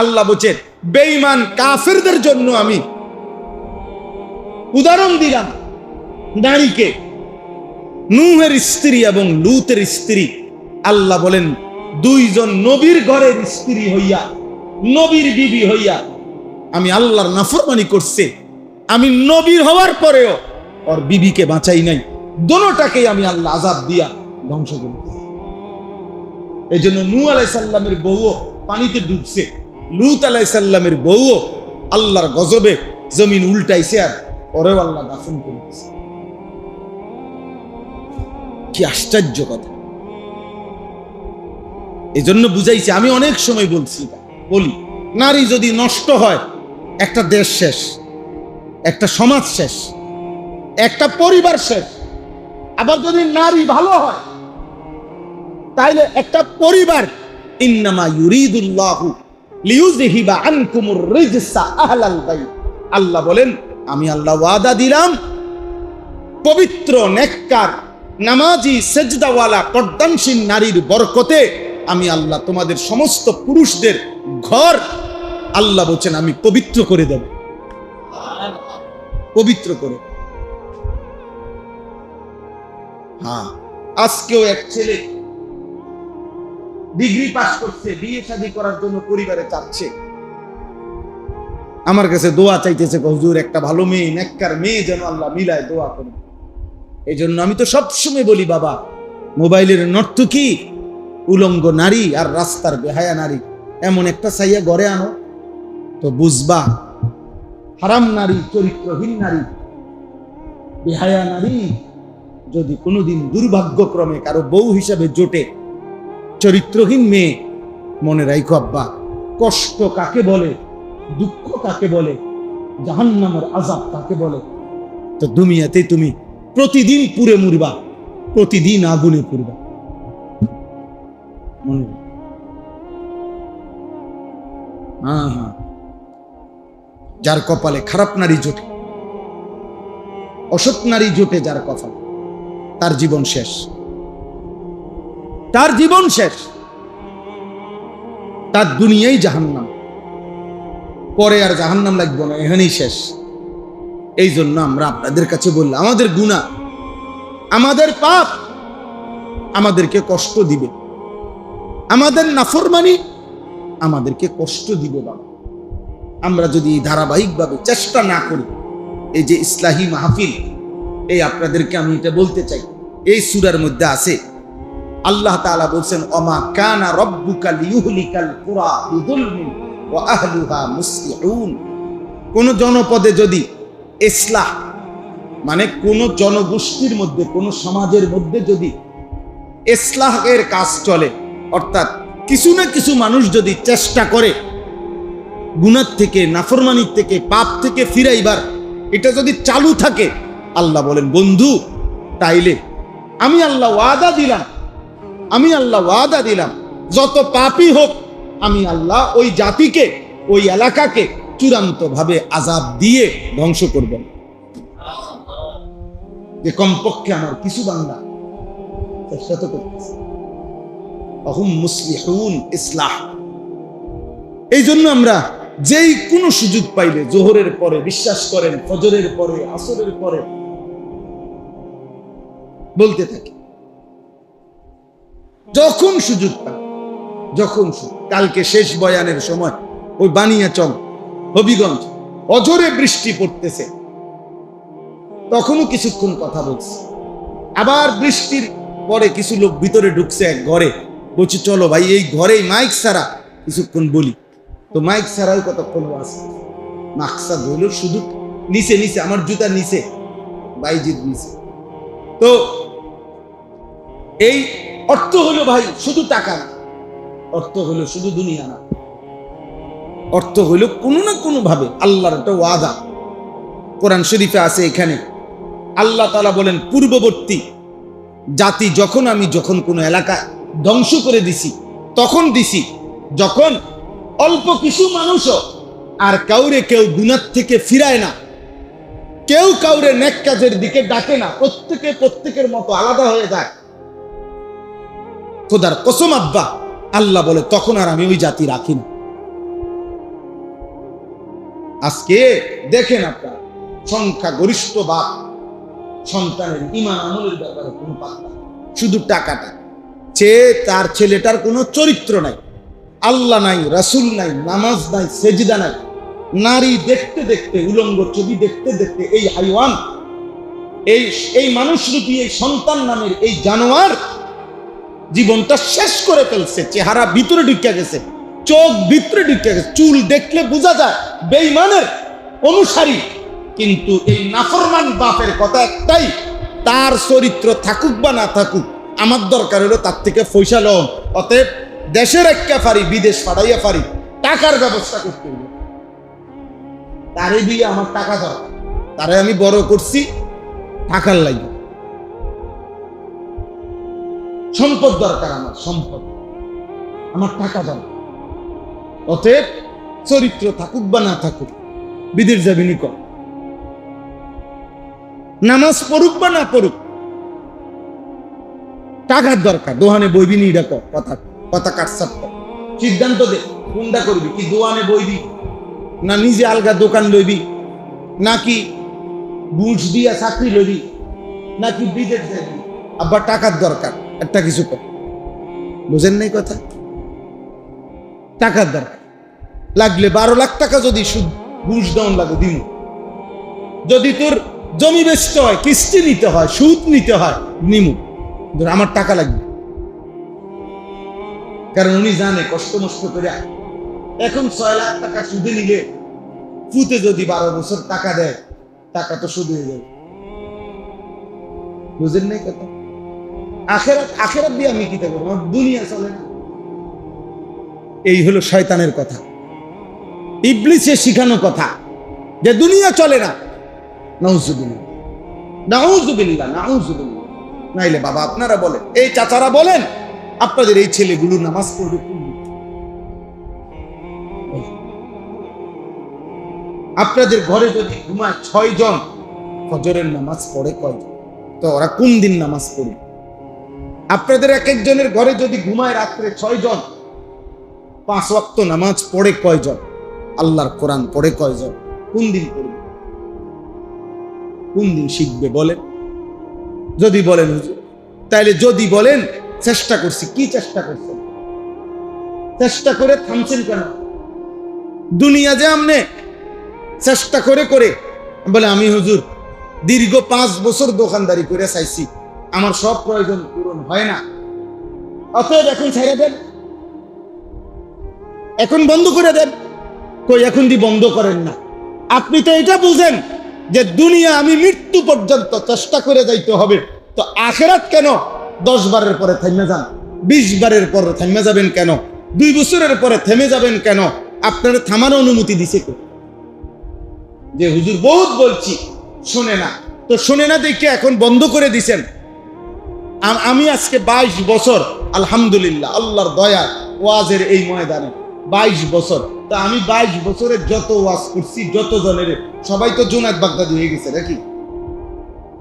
আল্লাহ বলেন বেঈমান কাফিরদের জন্য আমি উদাহরণ দিলাম নারীকে, নূহের স্ত্রী এবং লূতের স্ত্রী। আল্লাহ বলেন দুইজন নবীর ঘরের স্ত্রী হইয়া, নবীর বিবি হইয়া আমি আল্লাহর নাফরমানি করছে, আমি নবীর হওয়ার পরেও ওর বিবিকে বাঁচাই নাই, দোনোটাকেই আমি আল্লাহ আযাব দিয়া ধ্বংস করে দিয়েছি। এই জন্য নূহ আলাইহিস সালামের বউও পানিতে ডুবছে, লূত আলাইহিস সালামের বউও আল্লাহর গজবে জমিন উল্টাইছে, আর ওরেও আল্লাহ দাফন করে দিয়েছে। কি আশ্চর্য কথা! এই জন্য বুঝাইছি, আমি অনেক সময় বলি নারী যদি নষ্ট হয় একটা দেশ শেষ, একটা সমাজ শেষ, একটা পরিবার শেষ। আবার যদি নারী ভালো হয় তাইলে একটা পরিবার, ইন্নামা ইউরিদুল্লাহু লিইউযহিবা আনকুমুর রিজসা আহলাল বাইত। আল্লাহ বলেন আমি আল্লাহ ওয়াদা দিলাম পবিত্র নেককার নামাজি সেজদাওয়ালা পর্দানশীল নারীর বরকতে আমি আল্লাহ তোমাদের সমস্ত পুরুষদের ঘর আল্লাহ বলেন আমি পবিত্র করে দেব, পবিত্র করে। হ্যাঁ, আজকেও এক ছেলে ডিগ্রি পাস করছে, বিয়ে শাদী করার জন্য পরিবারে চাচ্ছে, আমার কাছে দোয়া চাইতেছে, হুজুর একটা ভালো মেয়ে, নেককার মেয়ে যেন আল্লাহ মিলায়, দোয়া করুন। এই জন্য আমি তো সবসময় বলি বাবা, মোবাইলের নর্তকী উলঙ্গ নারী আর রাস্তার বেহায়া নারী এমন একটা চাইয়া ঘরে আনো তো বুঝবা হারাম নারী, চরিত্রহীন নারী, বেহায়া নারী যদি কোনোদিন দুর্ভাগ্যক্রমে কারো বউ হিসাবে জোটে, চরিত্রহীন মেয়ে, মনে রাখো আব্বা, কষ্ট কাকে বলে, দুঃখ কাকে বলে, জাহান্নামের আযাব কাকে বলে। তো দুনিয়াতে তুমি প্রতিদিন পুড়ে মরবা, প্রতিদিন আগুনে পুড়বা। মনে হ্যাঁ হ্যাঁ, যার কপালে খারাপ নারী জোটে, অসৎ নারী জোটে যার কপালে, তার জীবন শেষ, তার জীবন শেষ, তার দুনিয়াই জাহান্নাম, পরে আর জাহান্নাম লাগবে না, এখানেই শেষ। এই জন্য আমরা আপনাদের কাছে বললাম, আমাদের গুনাহ, আমাদের পাপ আমাদেরকে কষ্ট দিবে, আমাদের নাফরমানি আমাদেরকে কষ্ট দিবে। বাবা, আমরা যদি ধারাবাহিকভাবে চেষ্টা না করি, এই যে ইসলাহি মাহফিল, এই আপনাদেরকে আমি এটা বলতে চাই, এই সূরার মধ্যে আছে আল্লাহ তাআলা বলছেন ওমা কানা রাব্বুকা লিয়ুহলিকাল কুরা বিযুলমিন ওয়া আহলুহা মুসলিহুন। কোন জনপদে যদি ইসলাহ মানে কোন জনগোষ্ঠীর মধ্যে, কোন সমাজের মধ্যে যদি ইসলাহের কাজ চলে, অর্থাৎ কিছু না কিছু মানুষ যদি চেষ্টা করে গুনাহ থেকে, নাফরমানির থেকে, পাপ থেকে ফিরাইবার, এটা যদি চালু থাকে, আল্লাহ বলেন বন্ধু তাইলে আমি আল্লাহ ওয়াদা দিলাম, আমি আল্লাহ ওয়াদা দিলাম যত পাপী হোক আমি আল্লাহ ওই জাতিকে, ওই এলাকাকে চূড়ান্ত ভাবে আযাব দিয়ে ধ্বংস করবেন। যে কমপক্ষে আমার কিছু বান্দা চেষ্টা তো করতেছে, অহুম মুসলিহুন, ইসলাহ। এই জন্য আমরা যেই কোনো সুযোগ পাইলে, জোহরের পরে, বিশ্বাস করেন ফজরের পরে, আসরের পরে বলতে থাকি, যখন সুযোগ পাই, যখন কালকে শেষ বয়ানের সময় ওই বানিয়াচং, হবিগঞ্জ অঝরে বৃষ্টি পড়তেছে, তখনও কিছুক্ষণ কথা বলছি। আবার বৃষ্টির পরে কিছু লোক ভিতরে ঢুকছে এক ঘরে, বলছি চলো ভাই এই ঘরেই মাইক ছাড়া কিছুক্ষণ বলি। তো মাইক ছাড়াও কতক্ষণ আছে, মাকসাদ হইল শুধু নিচে নিচে, আমার জুতা নিচে, বাইজিদ নিচে। তো এই অর্থ হলো ভাই শুধু টাকা না, অর্থ হলো শুধু দুনিয়া না, অর্থ হইল কোনো না কোনো ভাবে আল্লাহর একটা ওয়াদা। কোরআন শরীফে আছে, এখানে আল্লাহ তাআলা বলেন পূর্ববর্তী জাতি যখন কোনো এলাকা ধ্বংস করে দিছি, তখন দিছি যখন অল্প কিছু মানুষও আর কাউরে কেউ গুনাহ থেকে ফিরায় না, কেউ কাউরে নেক কাজের দিকে ডাকে না, প্রত্যেকে প্রত্যেকের মতো আলাদা হয়ে যায়। খোদার কসম আব্বা, আল্লাহ বলে তখন আর আমি ওই জাতি রাখি না। আজকে দেখেন আপনার সংখ্যা গরিষ্ঠ বাপ সন্তানের ঈমান আমলের ব্যাপারে কোনো পাত্তা, শুধু টাকাটা চেয়ে তার ছেলেটার কোনো চরিত্র নাই, আল্লাহ নাই, রাসূল নাই, নামাজ নাই, সেজদা নাই। নারী দেখতে দেখতে, উলঙ্গ ছবি দেখতে দেখতে এই হাইওয়ান, এই মানুষরূপী এই সন্তান নামের এই জানোয়ার জীবনটা শেষ করে ফেলছে। চেহারা ভিতরে ঢুকে গেছে, চোখ ভিতরে ঢুকে গেছে, চুল দেখলে বোঝা যায় বেঈমানের অনুসারী। কিন্তু এই নাফরমান বাপের কথা একটাই, তার চরিত্র থাকুক বা না থাকুক, আমার দরকার হলো তার থেকে পয়সা লম। অতএব দেশের একটা পারি, বিদেশ পাঠাইয়া পারি, টাকার ব্যবস্থা করতে হবে। তারে দিয়ে আমার টাকা দরকার, তারে আমি বড় করছি টাকার লাগে, সম্পদ দরকার, আমার সম্পদ, আমার টাকা দরকার। অতএব চরিত্র থাকুক বা না থাকুক, বিদেশ যাবি নি কর, নামাজ পড়ুক বা না পড়ুক, টাকার দরকার। দোহানে বইবি নি, এটা কথা কথা কাটসাপ কর, সিদ্ধান্ত দে কোনটা করবি। কি দোহানে বইবি, না নিজে আলগা দোকান লইবি, নাকি ঘুষ দিয়া চাকরি লইবি, নাকি বিদেশ যাবি? আবার টাকার দরকার, একটা কিছু কর। বুঝেন নাই কথা? টাকার দরকার লাগলে 12 লাখ টাকা যদি সুদ ঘুষ দেওয়ান লাগে দিন, যদি তোর জমি বেচতে হয়, কিস্তি নিতে হয়, সুদ নিতে হয়, নিমু, আমার টাকা লাগবে। কারণ উনি জানে কষ্ট মষ্ট করে এখন 6 লাখ টাকা সুদে নিলে ফুতে যদি 12 বছর টাকা দেয়, টাকা তো সুদ হয়ে যাবে। বুঝেন নাই কথা? আখেরাত দিয়ে আমি কি করবো? আমার দুনিয়া চলে না। এই হলো শয়তানের কথা, ইবলিসের শিখানো কথা, যে দুনিয়া চলে না। নাউজুবিল্লাহ, নাউজুবিল্লাহ, নাউজুবিল্লাহ। নাইলে বাবা আপনারা বলেন, এই চাচারা বলেন, আপনাদের এই ছেলেগুলো নামাজ পড়বে কোন? আপনাদের ঘরে যদি ঘুমায় 6 জন, ফজরের নামাজ পড়ে কয়জন? তো ওরা কোন দিন নামাজ পড়বে? আপনাদের এক একজনের ঘরে যদি ঘুমায় রাত্রে 6 জন, 5 ওয়াক্ত নামাজ পড়ে কয়জন? আল্লাহর কোরআন পড়ে কয়জন? কোন দিন পড়বে? কোন দিন শিখবে বলেন? যদি বলেন হুজুর, তাইলে যদি বলেন চেষ্টা করছি, কি চেষ্টা করছেন? চেষ্টা করে থামছেন কেন? দুনিয়া যে আমনে চেষ্টা করে করে বলে, আমি হুজুর দীর্ঘ 5 বছর দোকানদারি করে চাইছি, আমার সব প্রয়োজন পূরণ হয় না, অতএব এখন ছেড়ে দেন, এখন বন্ধ করে দেন। কই এখন দি বন্ধ করেন না। আপনি তো এটা বুঝেন যে দুনিয়া আমি মৃত্যু পর্যন্ত চেষ্টা করে যাইতে হবে, তো আখেরাত কেন 10 বারের পরে থেমে যান? 20 বারের পরে থেমে যাবেন কেন? 2 বছরের পরে থেমে যাবেন কেন? আপনারা থামার অনুমতি দিছে কে? যে হুজুর বহুত বলছি শোনে না, তো শোনে না দেখে এখন বন্ধ করে দিছেন। আমি আজকে 22 বছর আলহামদুলিল্লাহ আল্লাহর দয়া ওয়াজের এই ময়দানে 22 বছর, তা আমি 22 বছরের যত ওয়াজ করছি, যত জনের, সবাই তো জুনায়েদ বাগদাদি হয়ে গেছে নাকি?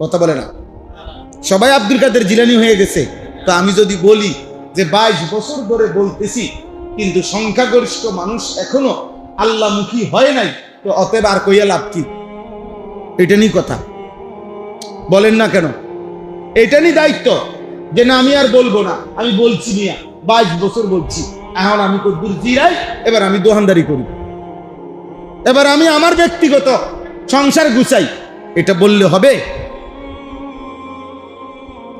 কথা বলে না? সবাই আব্দুল কাদের জিলানী হয়ে গেছে। তো আমি যদি বলি যে 22 বছর ধরে বলতেছি, কিন্তু সংখ্যাগরিষ্ঠ মানুষ এখনো আল্লাহমুখী হয় নাই, তো অতএব আর কইয়া লাভ কি? এটা নিয়ে কথা বলেন না কেন? এটা নিয়ে দায়িত্ব যে না আমি আর বলবো না, আমি বলছি মিয়া 22 বছর বলছি, এখন আমি কদ্দুর জিরাই, এবার আমি দোকানদারি করি, এবার আমি আমার ব্যক্তিগত সংসার গুছাই, এটা বললে হবে?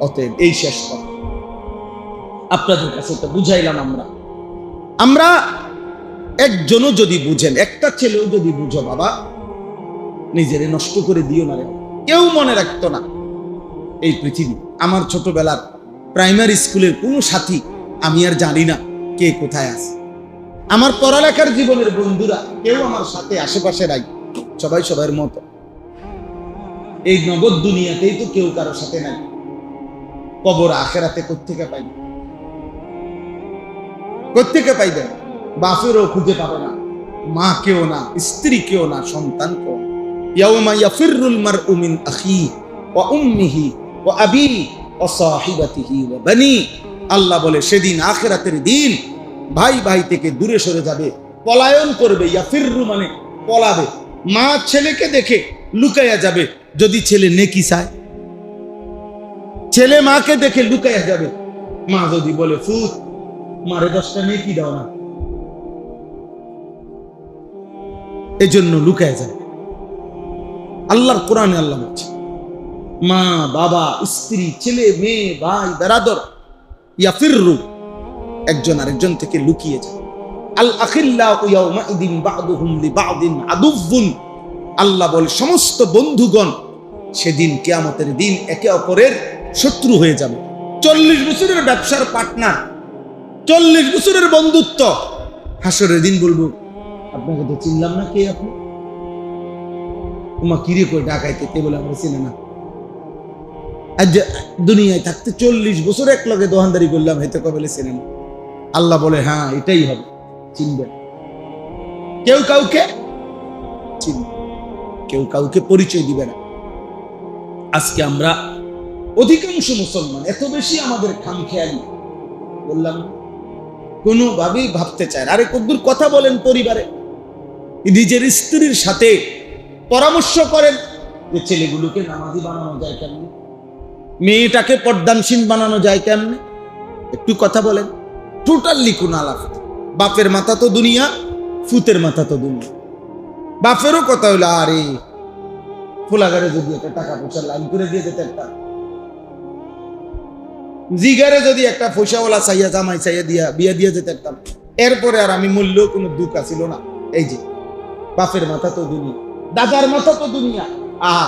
অতএব এই শেষ কথা আপনাদের কাছে তো বুঝাইলাম। আমরা একজনও যদি বুঝেন, একটা ছেলেও যদি বুঝো, বাবা নিজের নষ্ট করে দিও না। কেউ মনে রাখতো না এই পৃথিবী। আমার ছোটবেলার প্রাইমারি স্কুলের কোনো সাথী আমি আর জানি না কে কোথায় আছে। আমার পড়ালেখার জীবনের বন্ধুরা কেউ আমার সাথে আশেপাশে নাই, সবাই সবার মতো। এই নগদ দুনিয়াতেই তো কেউ কারোর সাথে নাই, কবর আখেরাতে কোত্থেকে পাইবে? কোত্থেকে পাইবেন? বাপেরও খুঁজে পাবে না, মা কেও না, স্ত্রী কেও না, সন্তান কেও না। ইয়াউমা ইয়াফিরুল মারউ মিন আখি ওয়া উম্মিহি ওয়া আবি ওয়া সাহিবাতিহি ওয়া বানি। আল্লাহ বলে সেদিন আখিরাতের দিন ভাই ভাই থেকে দূরে সরে যাবে, পলায়ন করবে। ইয়াফিরু মানে পলাবে। মা ছেলেকে দেখে লুকাইয়া যাবে যদি ছেলে নেকি চায়, ছেলে মাকে দেখে লুকাইয়া যাবে। মা যদি বলে ফুত মারে 10টা নেকি দাও না, এই জন্য লুকাইয়া যাবে। আল্লাহর কোরআনে আল্লাহ বলছে মা বাবা স্ত্রী ছেলে মেয়ে ভাই বেরাদর ইয়াফিরু একজন আরেকজন থেকে লুকিয়ে যায়। আল আখিল্লাউ ইয়াউমাইদিন বা'দুহুম লিবা'দিন আদুউন। আল্লাহ বলে সমস্ত বন্ধুগণ সেদিন কিয়ামতের দিন একে অপরের শত্রু হয়ে যাবে। 40 বছরের ব্যবসার পার্টনার, 40 বছরের বন্ধুত্ব, হাসরের দিন বলবো আপনাকে তো চিনলাম না, কে আপনি? তোমার কিরে কই ডাকাইতে, কে বলে আমরা চিনি না। আজ দুনিয়ায় থাকতে 40 বছর এক লগে দোকানদারি করলাম, হয়তো কবে চেনেন। আল্লাহ বলে হ্যাঁ এটাই হবে, চিনবেন। কেউ কাউকে চিনবে, কেউ কাউকে পরিচয় দিবে না। আজকে আমরা অধিকাংশ মুসলমান এত বেশি আমাদের খামখেয়ালি, বললাম কোনোভাবেই ভাবতে চায় না। আরে কদ্দুর কথা বলেন পরিবারে, নিজের স্ত্রীর সাথে পরামর্শ করেন যে ছেলেগুলোকে নামাজি বানানো যায় কেমনে, মেয়েটাকে পর্দানসীন বানানো যায় কেমনে, একটু কথা বলেন। টোটালি কোন আলাপ। বাপের মাথা তো দুনিয়া, ফুতের মাথা তো দুনিয়া। বাপেরও কথা হইলো আরে ফোলাগারে যদি একটা টাকা পয়সা লাইন করে দিয়ে যেতে, একটা জিগারে যদি একটা পয়সাওয়ালা চাইয়া জামাই চাইয়া দিয়া বিয়ে দিয়ে যেতে একটা, এরপরে আর আমি মূল্যও কোনো দুঃখ ছিল না। এই যে বাপের মাথা তো দুনিয়া, দাদার মাথা তো দুনিয়া। আহা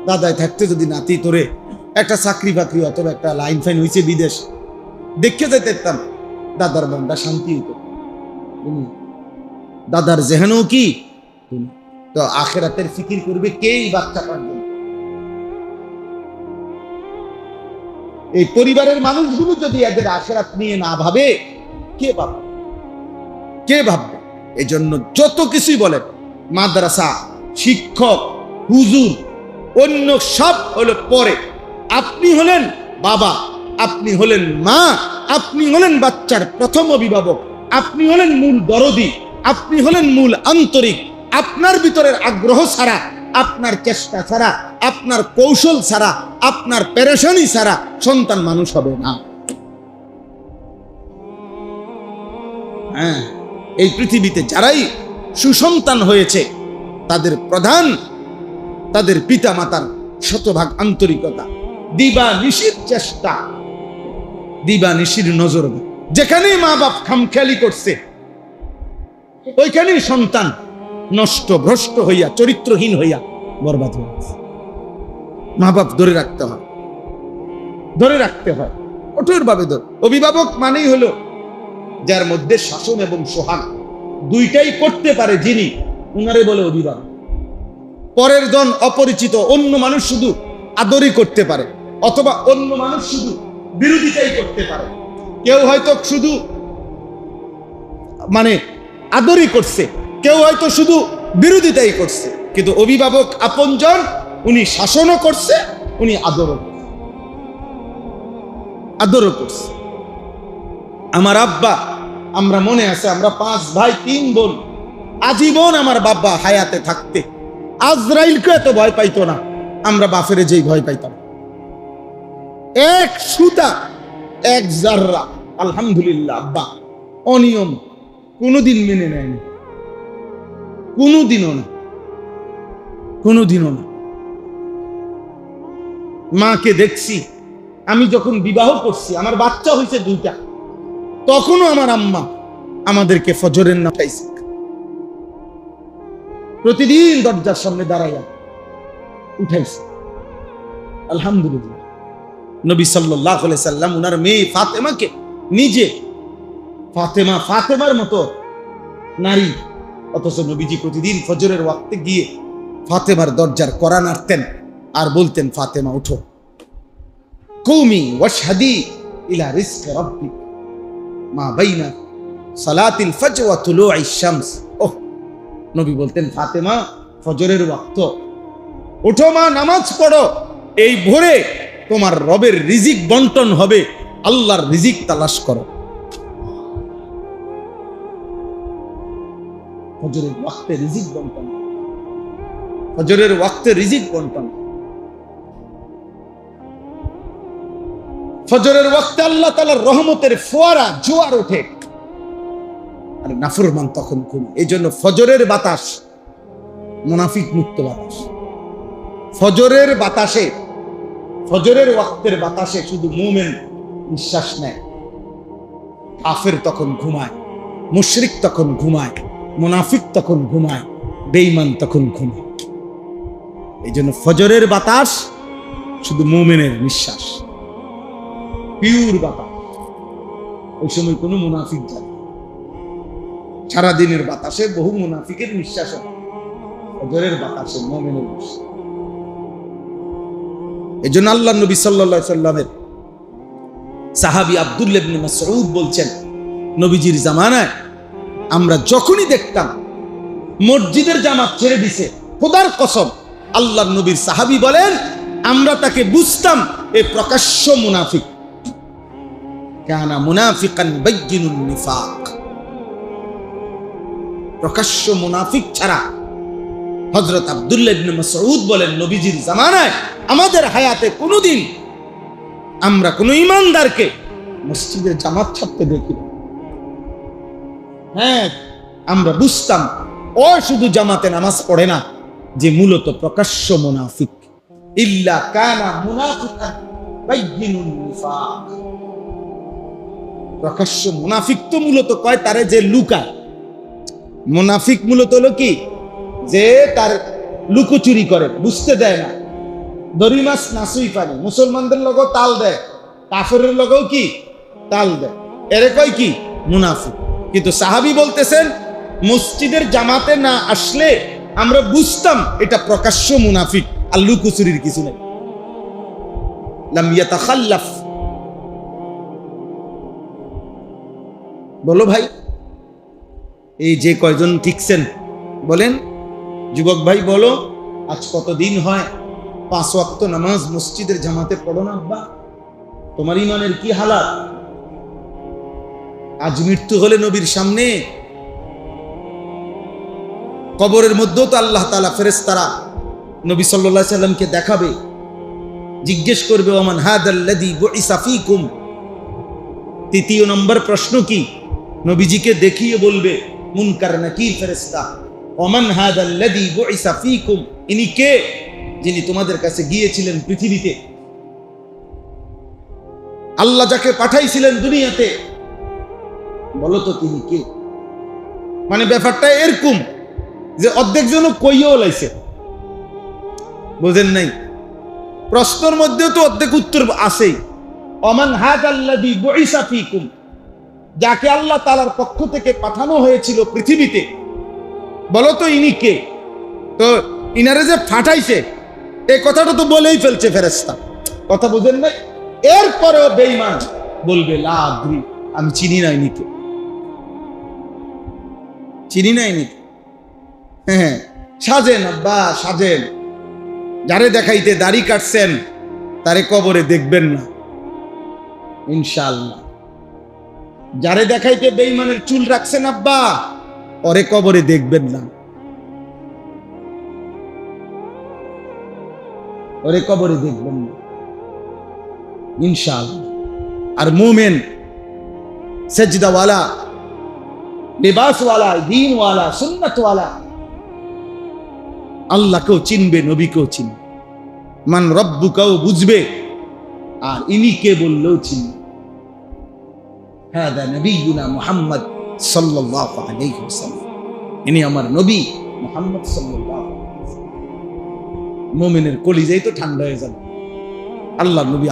দাদায় থাকতে যদি নাতি তোরে একটা চাকরি বাকরি অথবা একটা লাইন ফাইন হয়েছে বিদেশ দেখে যেতে পারতাম, দাদার মনটা শান্তি হতো। দাদার জেহানও কি তো আখিরাতের ফিকির করবে কেই বাচ্চা পারবে। এই পরিবারের মানুষগুলো যদি এদের আখিরাত নিয়ে না ভাবে, কে ভাববে? কে ভাববে? এই জন্য যত কিছুই বলেন, মাদ্রাসা, শিক্ষক, হুজুর, অন্য সব হলো পরে। আপনি হলেন বাবা, আপনি হলেন মা, আপনি হলেন বাচ্চার প্রথম অভিভাবক, আপনি হলেন মূল দরদি, আপনি হলেন মূল আন্তরিক। আপনার ভিতরের আগ্রহ ছাড়া, আপনার চেষ্টা ছাড়া, আপনার কৌশল ছাড়া, আপনার পেরেশানি ছাড়া সন্তান মানুষ হবে না। হ্যাঁ, এই পৃথিবীতে যারাই সুসন্তান হয়েছে তাদের প্রধান তাদের পিতা মাতার শতভাগ আন্তরিকতা, দিবা নিশির চেষ্টা, দিবা নিশির নজর। যেখানেই মা বাপ খামখেয়ালি করছে ওইখানেই সন্তান নষ্ট ভ্রষ্ট হইয়া চরিত্রহীন হইয়া বরবাদ হয়ে গেছে। মা বাপ ধরে রাখতে হয়, ধরে রাখতে হয় কঠোর ভাবে। অভিভাবক মানেই হলো যার মধ্যে শাসন এবং সোহাগ দুইটাই করতে পারে, যিনি উনারে বলে অভিভাবক। পরের জন অপরিচিত অন্য মানুষ শুধু আদরই করতে পারে, অথবা অন্য মানুষ শুধু বিরোধিতাই করতে পারে। কেউ হয়তো শুধু মানে আদরই করছে, কেউ হয়তো শুধু বিরোধিতাই করছে, কিন্তু অভিভাবক আপনজন, উনি শাসনও করছে, উনি আদরও করছে। আমার আব্বা, আমরা মনে আছে আমরা 5 ভাই 3 বোন, আজীবন আমার বাবা হায়াতে থাকতে আজরাইলকে এত ভয় পাইতো না, আমরা বাপেরে যেই ভয় পাইতাম। এক সুতা, এক জাররা, আলহামদুলিল্লাহ আব্বা অনিয়ম কোনোদিন মেনে নেয়নি, কোনোদিনও না, কোনোদিনও না। মাকে দেখছি আমি যখন বিবাহ করছি, আমার বাচ্চা হয়েছে 2টা, তখনও আমার আম্মা আমাদেরকে ফজরের নামাজ পড়াইছে। প্রতিদিন দরজার সামনে দাঁড়াইয়া উঠাইছে। আলহামদুলিল্লাহ। নবী সাল্লাল্লাহু আলাইহি সাল্লাম উনার মেয়ে ফাতেমাকে নিজে, ফাতেমার মতো নারী, অথচ নবীজি প্রতিদিন ফজরের ওয়াক্তে গিয়ে ফাতেমার দরজার কড়া নাড়তেন আর বলতেন, ফাতেমা উঠো, কুমি ওয়াশহাদি ইলা রিজকি রাব্বিক মা বাইনা সালাতিল ফজর ওয়া তুলুইশ শামস। ওহ, নবী বলতেন, ফাতেমা, ফজরের ওয়াক্ত, ওঠো মা, নামাজ পড়ো, এই ভোরে তোমার রবের রিজিক বন্টন হবে, আল্লাহর রিজিক তালাশ করো। ফজরের ওয়াক্তে রিজিক বন্টন, ফজরের ওয়াক্তে রিজিক বন্টন। ফজরের ওয়াক্তে আল্লাহ তাআলার রহমতের ফোয়ারা, জোয়ার ওঠে, আর নাফরমান তখন ঘুমায়। এই জন্য ফজরের বাতাস মুনাফিক মুক্ত বাতাস। ফজরের বাতাসে, ফজরের ওয়াক্তের বাতাসে শুধু মুমিন নিঃশ্বাস নেয়। কাফের তখন ঘুমায়, মুশরিক তখন ঘুমায়, মুনাফিক তখন ঘুমায়, বেঈমান তখন ঘুমায়। এই জন্য ফজরের বাতাস শুধু মুমিনের নিঃশ্বাস, পিওর বাতাস। ওই সময় কোনো মুনাফিক যায় না। সারাদিনের বাতাসে বহু মুনাফিকের নিঃশ্বাস হয়, ফজরের বাতাসে মুমিনের নিঃশ্বাস। এই জন্য আল্লাহ নবী সাল্লাল্লাহু আলাইহি সাল্লামের সাহাবী আব্দুল্লাহ ইবনে মাসউদ বলছেন, নবীজির জামানায় আমরা যখনই দেখতাম মসজিদের জামাত ছেড়ে দিছে, খোদার কসম, আল্লাহ নবীর সাহাবী বলেন, আমরা তাকে বুঝতাম এ প্রকাশ্য মুনাফিক। কানা মুনাফিকান বাইয়িনুন নিফাক। প্রকাশ্য মুনাফিক ছাড়া, হযরত আব্দুল্লাহ ইবনে মাসউদ বলেন, নবীজির জামানায় আমাদের হায়াতে কোনোদিন আমরা কোন ঈমানদারকে মসজিদের জামাত ছাড়তে দেখি না। হ্যাঁ, আমরা বুঝতাম ও শুধু জামাতে নামাজ পড়ে না, যে মূলত প্রকাশ্য মুনাফিক। ইল্লা কানা মুনাফিকান বাইয়িনুন নিফাক। প্রকাশ্য মুনাফিক তো মূলত কয় তারে যে লুকায়। মুনাফিক মূলত হলো কি, যে তার লুকোচুরি করে, বুঝতে দেয় না। দড়ি মাছ নাচুই পানি, মুসলমানদের লগেও তাল দেয়, কাফেরের লগেও কি তাল দেয়, এরে কয় কি মুনাফিক। কিন্তু সাহাবী বলতেছেন, মসজিদের জামাতে না আসলে আমরা বুঝতাম এটা প্রকাশ্য মুনাফিক, আর লুকোচুরির কিছু নেই। লাম ইয়াতাখাল্লাফ। বলো ভাই, এই যে কয়জন ঠিকছেন বলেন, যুবক ভাই বলো, আজ কতদিন হয় 5 ওয়াক্ত নামাজ মসজিদের জামাতে পড়ো না? আব্বা, তোমার ইমানের কি হালাত? আজ মৃত্যু হলে নবীর সামনে, কবরের মধ্যেও তো আল্লাহ তাআলা ফেরেশতারা নবী সাল্লাল্লাহু আলাইহি সাল্লামকে দেখাবে, জিজ্ঞেস করবে, ওমান হাদাল্লাযী বুইসা ফীকুম। 3 নম্বর প্রশ্ন কি? নবীজিকে দেখিয়ে বলবে মুনকার নাকির ফেরেশতা, ওমান হাদাল্লাযী বুইসা ফীকুম, ইনি কে, যিনি তোমাদের কাছে গিয়েছিলেন পৃথিবীতে, আল্লাহ যাকে পাঠাইছিলেন দুনিয়াতে, বলো তো তিনি কে? মানে ব্যাপারটা এরকম যে অর্ধেক জন কইও লাইছে, বুঝেন নাই? প্রশ্নের মধ্যেও তো অর্ধেক উত্তর আছেই। ওমান হাদাল্লাযী বুইসা ফীকুম, যাকে আল্লাহ তাআলার পক্ষ থেকে পাঠানো হয়েছিল পৃথিবীতে, বলো তো ইনি কে? তো ইনারে যে ফাটাইছে এই কথাটা তো বলেই ফেলছে ফেরেশতা, কথা বুঝেন নাই? এরপরেও বেঈমান বলবে লা আদরি, আমি চিনি না ইনিকে, চিনি না ইনিকে। হ্যাঁ, সাজেন আব্বা, সাজেন। যারে দেখাইতে দাড়ি কাটছেন তারে কবরে দেখবেন না ইনশাআল্লাহ। যারে দেখাইতে বেঈমানের চুল রাখছেন আব্বা, ওরে কবরে দেখবেন না, ওরে কবরে দেখবেন না ইনশাআল্লাহ। আর মুমিন সেজদাওয়ালা, লিবাসওয়ালা, দ্বীনওয়ালা, সুন্নতওয়ালা আল্লাহকেও চিনবে, নবীকেও চিনবে, মান রব্বুকাও বুঝবে, আর ইনি কে বললেও চিনবে। হাদা নবিয়ুনা মুহাম্মদ সাল্লাল্লাহু আলাইহি ওয়াসাল্লাম, ইনি আমার নবী মুহাম্মদ সাল্লাল্লাহু আলাইহি ওয়াসাল্লাম। মুমিনের কলিজাই তো ঠান্ডা হয়ে যাবে। আল্লাহ নবী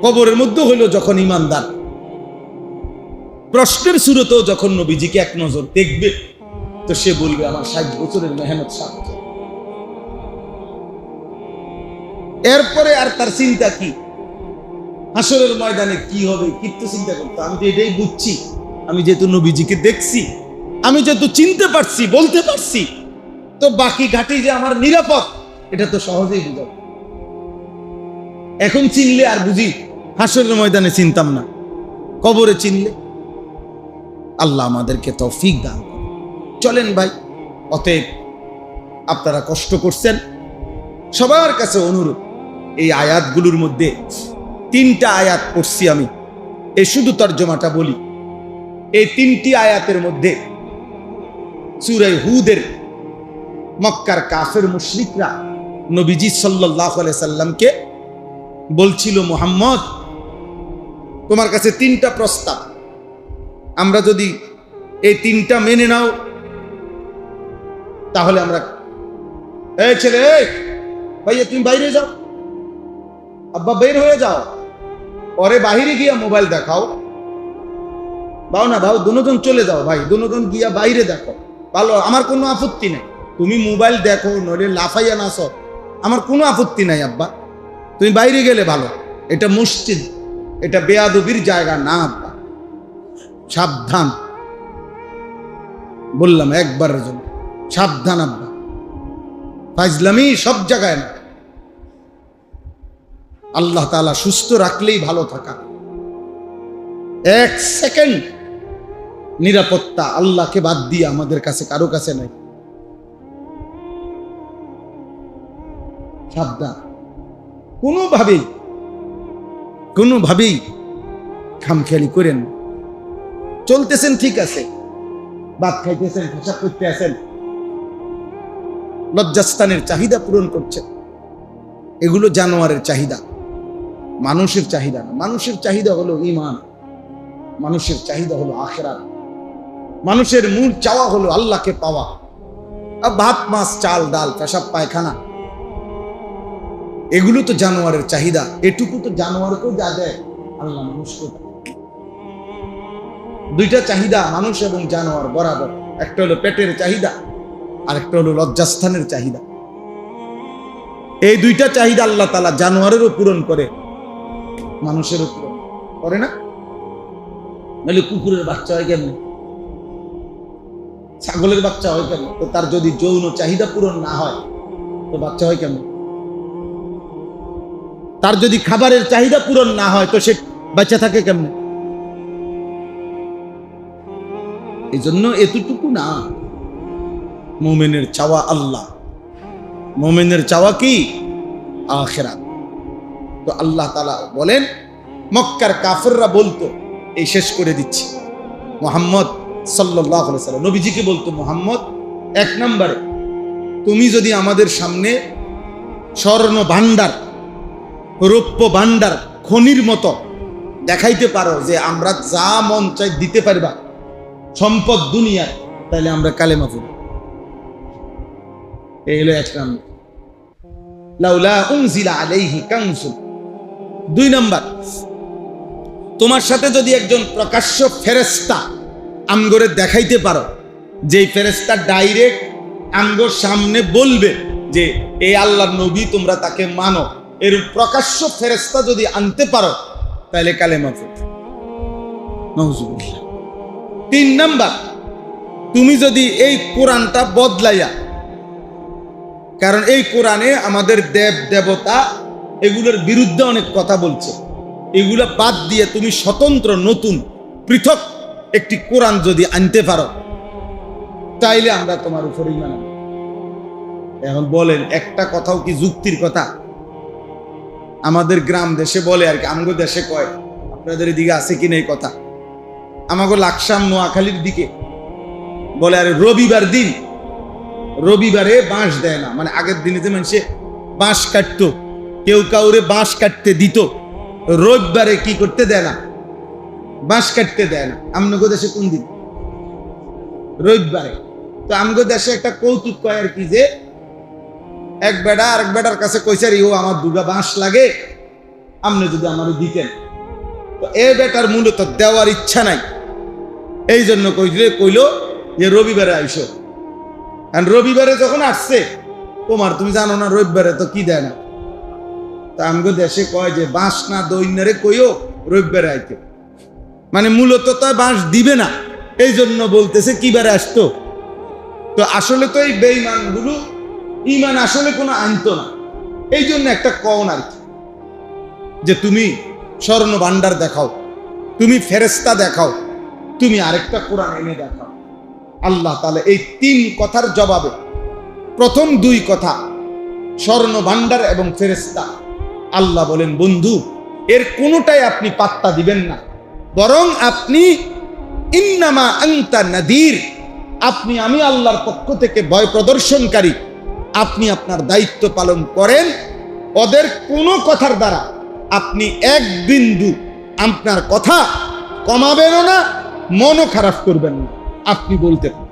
কবরের মধ্যে হইল যখন ইমানদার, প্রশ্নের শুরুতেও যখন নবীজিকে এক নজর দেখবে, তো সে বলবে আমার 60 বছরের মেহনত সার্থক। এরপরে আর তার চিন্তা কি? হাসরের ময়দানে কি হবে, কিচ্ছু চিন্তা করতো। আমি তো এটাই বুঝছি, আমি যেহেতু নবীজিকে দেখছি, আমি যেহেতু চিনতে পারছি, বলতে পারছি, তো বাকি ঘাটি যে আমার নিরাপদ, এটা তো সহজেই বুঝাব। এখন চিনলে আর বুঝি হাসরের ময়দানে চিনতাম না, কবরে চিনলে। আল্লাহ আমাদেরকে তৌফিক দান করেন। চলেন ভাই, অতএব আপনারা কষ্ট করছেন, সবার কাছে অনুরোধ, এই আয়াতগুলোর মধ্যে 3টা আয়াত পড়ছি আমি, এই শুধু তর্জমাটা বলি। এই 3টি আয়াতের মধ্যে সূরা হুদের মক্কার কাফের মুশরিকরা নবীজি সাল্লাল্লাহু আলাইহি সাল্লামকে বলছিল, মুহাম্মদ তোমার কাছে 3টা প্রস্তাব, আমরা যদি এই 3টা মেনে নাও তাহলে আমরা, এই ছেলে, ভাইয়া তুমি বাইরে যাও, আব্বা বের হয়ে যাও, পরে বাহিরে গিয়া মোবাইল দেখাও, বাও না ভাও, দুজন চলে যাও ভাই, দুজন গিয়া বাইরে দেখো, ভালো, আমার কোনো আপত্তি নাই, তুমি মোবাইল দেখো নইলে লাফাইয়া নাচো, আমার কোনো আপত্তি নাই আব্বা, তুমি বাইরে গেলে ভালো, এটা মসজিদ, এটা বেয়াদবির জায়গা না আব্বা, সাবধান, বললাম একবারের জন্য, সাবধান আব্বা, ফাজলামি সব জায়গায় না। আল্লাহ তাআলা সুস্থ রাখলেই ভালো থাকা, 1 সেকেন্ড নিরাপত্তা আল্লাহকে বাদ দিয়ে আমাদের কাছে কারো কাছে নাই। সাবধান, কোনোভাবেই খামখেয়ালি করেন। চলতেছেন ঠিক আছে, ভাত খাইতেছেন, পেশাব করতে আছেন, লজ্জাস্থানের চাহিদা পূরণ করছেন, এগুলো জানোয়ারের চাহিদা, মানুষের চাহিদা না। মানুষের চাহিদা হলো ঈমান, মানুষের চাহিদা হলো আখিরাত, মানুষের মূল চাওয়া হলো আল্লাহকে পাওয়া। আর ভাত মাছ চাল ডাল পেশাব পায়খানা এগুলো তো জানোয়ারের চাহিদা, এটুকু তো জানোয়ারকেও যা দেয় আল্লাহ মানুষকে। 2টা চাহিদা মানুষ এবং জানোয়ার বরাবর, একটা হলো পেটের চাহিদা আর একটা হলো লজ্জাস্থানের চাহিদা। এই 2টা চাহিদা আল্লাহ তাআলা জানোয়ারেরও পূরণ করে, মানুষেরও পূরণ করে না। নাহলে কুকুরের বাচ্চা হয় কেমন, ছাগলের বাচ্চা হয় কেমন? তো তার যদি যৌন চাহিদা পূরণ না হয় তো বাচ্চা হয় কেমন? তার যদি খাবারের চাহিদা পূরণ না হয় তো সে বাচ্চা থাকে কেমন? এই জন্য এতটুকু না, মুমিনের চাওয়া আল্লাহ, মুমিনের চাওয়া কি? আখিরাত। তো আল্লাহ তাআলা বলেন, মক্কার কাফেররা বলতো, এই শেষ করে দিচ্ছি, মুহাম্মদ সাল্লাল্লাহু আলাইহি সাল্লাম নবীজিকে বলতো, মুহাম্মদ 1 নম্বরে তুমি যদি আমাদের সামনে স্বর্ণ ভান্ডার, রৌপ্য ভান্ডার, খনির মতো দেখাইতে পারো যে আমরা যা মন চাই দিতে পারবা সম্পদ দুনিয়ার, তাহলে আমরা কালেমা পড়ব। এই হলো 1 নম্বর, লাউলা উনজিলা আলাইহি কানজুন। 2 নম্বর, তোমার সাথে যদি একজন প্রকাশ্য ফেরেশতা আমগরে দেখাইতে পারো, যে ফেরেশতা ডাইরেক্ট আমগোর সামনে বলবে যে এই আল্লাহর নবী, তোমরা তাকে মানো, এর প্রকাশ্য ফেরেশতা যদি আনতে পারো তাহলে কালেমা পড়ব। নাউজুবিল্লাহ। 3 নম্বর, তুমি যদি এই কোরআনটা বদলাইয়া, কারণ এই কোরআনে আমাদের দেব দেবতা এগুলোর বিরুদ্ধে অনেক কথা বলছে, এগুলো বাদ দিয়ে তুমি স্বতন্ত্র নতুন পৃথক একটি কোরআন যদি আনতে পারো তাইলে আমরা তোমার উপর ঈমান আনব। এখন বলেন, একটা কথাও কি যুক্তির কথা? আমাদের গ্রাম দেশে বলে আর কি, আমগো দেশে কয়, আপনাদের দিকে আছে কিনা এই কথা? আমাগো লাকসাম নোয়াখালীর দিকে বলে, আরে রবিবার দিন, রবিবারে বাঁশ দেয় না, মানে আগের দিনে যে মানুষে বাঁশ কাটতো, কেউ কাউরে বাঁশ কাটতে দিত, রবিবারে কি করতে দেয় না? বাঁশ কাটতে দেয় না। আমগো দেশে কোন দিন? রবিবারে। তো আমগো দেশে একটা কৌতুক কয় আর কি, যে এক বেটা আরেক বেটার কাছে কইছে, ও আমার 2টা বাঁশ লাগে, আপনি যদি আমার দিতেন। তো এ বেটার মূলত দেওয়ার ইচ্ছা নাই, এই জন্য কইলো যে রবিবারে আইসো। আর রবিবারে যখন আসছে, তোমার তুমি জানো না রবিবারে তো কি দেয় না। তা আমগো দেশে কয় যে বাঁশ না দৈন্যরে কইও রবিবারে আইতে। মানে মূলত তো বাঁশ দিবে না, এই জন্য বলতেছে কিবারে আসতো। তো আসলে তো এই বেঈমানগুলো ঈমান আসলে কোনো আনতো না, এই জন্য একটা কওন আর কি, যে তুমি স্বর্ণ ভান্ডার দেখাও, তুমি ফেরেশতা দেখাও, তুমি আরেকটা কোরআন এনে দেখাও। আল্লাহ তাআলা এই 3 কথার জবাবে প্রথম 2 কথা স্বর্ণ ভান্ডার এবং ফেরেশতা, আল্লাহ বলেন বন্ধু এর কোনোটাই আপনি পাত্তা দিবেন না, বরং আপনি ইন্নামা আনতা নাদির, আপনি আমি আল্লাহর পক্ষ থেকে ভয় প্রদর্শনকারী, আপনি আপনার দায়িত্ব পালন করেন। ওদের কোনো কথার দ্বারা আপনি এক বিন্দু আপনার কথা কমাবেনও না, মনও খারাপ করবেন না। আপনি বলতে পারেন,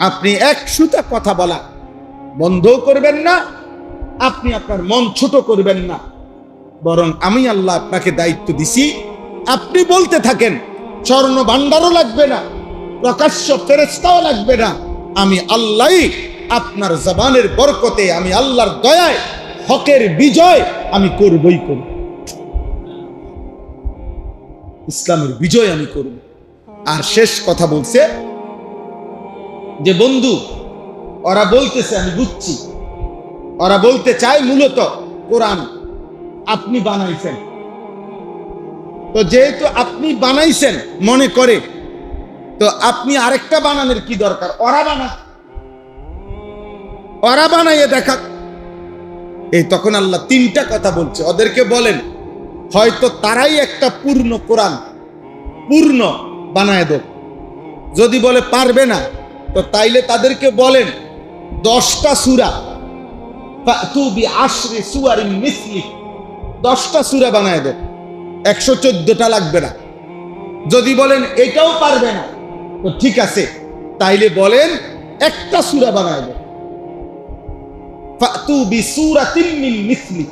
আপনি এক সুতা কথা বলা বন্ধও করবেন না, আপনি আপনার মন ছোট করবেন না, বরং আমি আল্লাহ আপনাকে দায়িত্ব দিছি, আপনি বলতে থাকেন। স্বর্ণ ভান্ডারও লাগবে না, প্রকাশ্য ফেরেশতাও লাগবে না, আমি আল্লাহই আপনার জবানের বরকতে, আমি আল্লাহর দয়ায় হকের বিজয় আমি করবই করব, ইসলামের বিজয় আমি করব। আর শেষ কথা বলছে যে বন্ধু ওরা বলতেছে, আমি বুঝছি, ওরা বলতে চায় মূলত কোরআন আপনি বানাইছেন, তো যেহেতু আপনি বানাইছেন মনে করে, তো আপনি আরেকটা বানানোর কি দরকার, ওরা বানাইয়ে দেখা। এই তখন আল্লাহ 3টা কথা বলছে, ওদেরকে বলেন হয়তো তারাই একটা পূর্ণ কোরআন পূর্ণ বানায় দেব, যদি বলে পারবে না তো তাইলে তাদেরকে বলেন 10টা সূরা, ফাতু বিআশরি সুওয়ারিন মিসলি, 10টা সূরা বানায় দেব, 114টা লাগবে না। যদি বলেন এটাও পারবে না তো ঠিক আছে, তাইলে বলেন একটা সূরা বানায় দেব, ফাতু বিসূরাতিন মিন মিসলি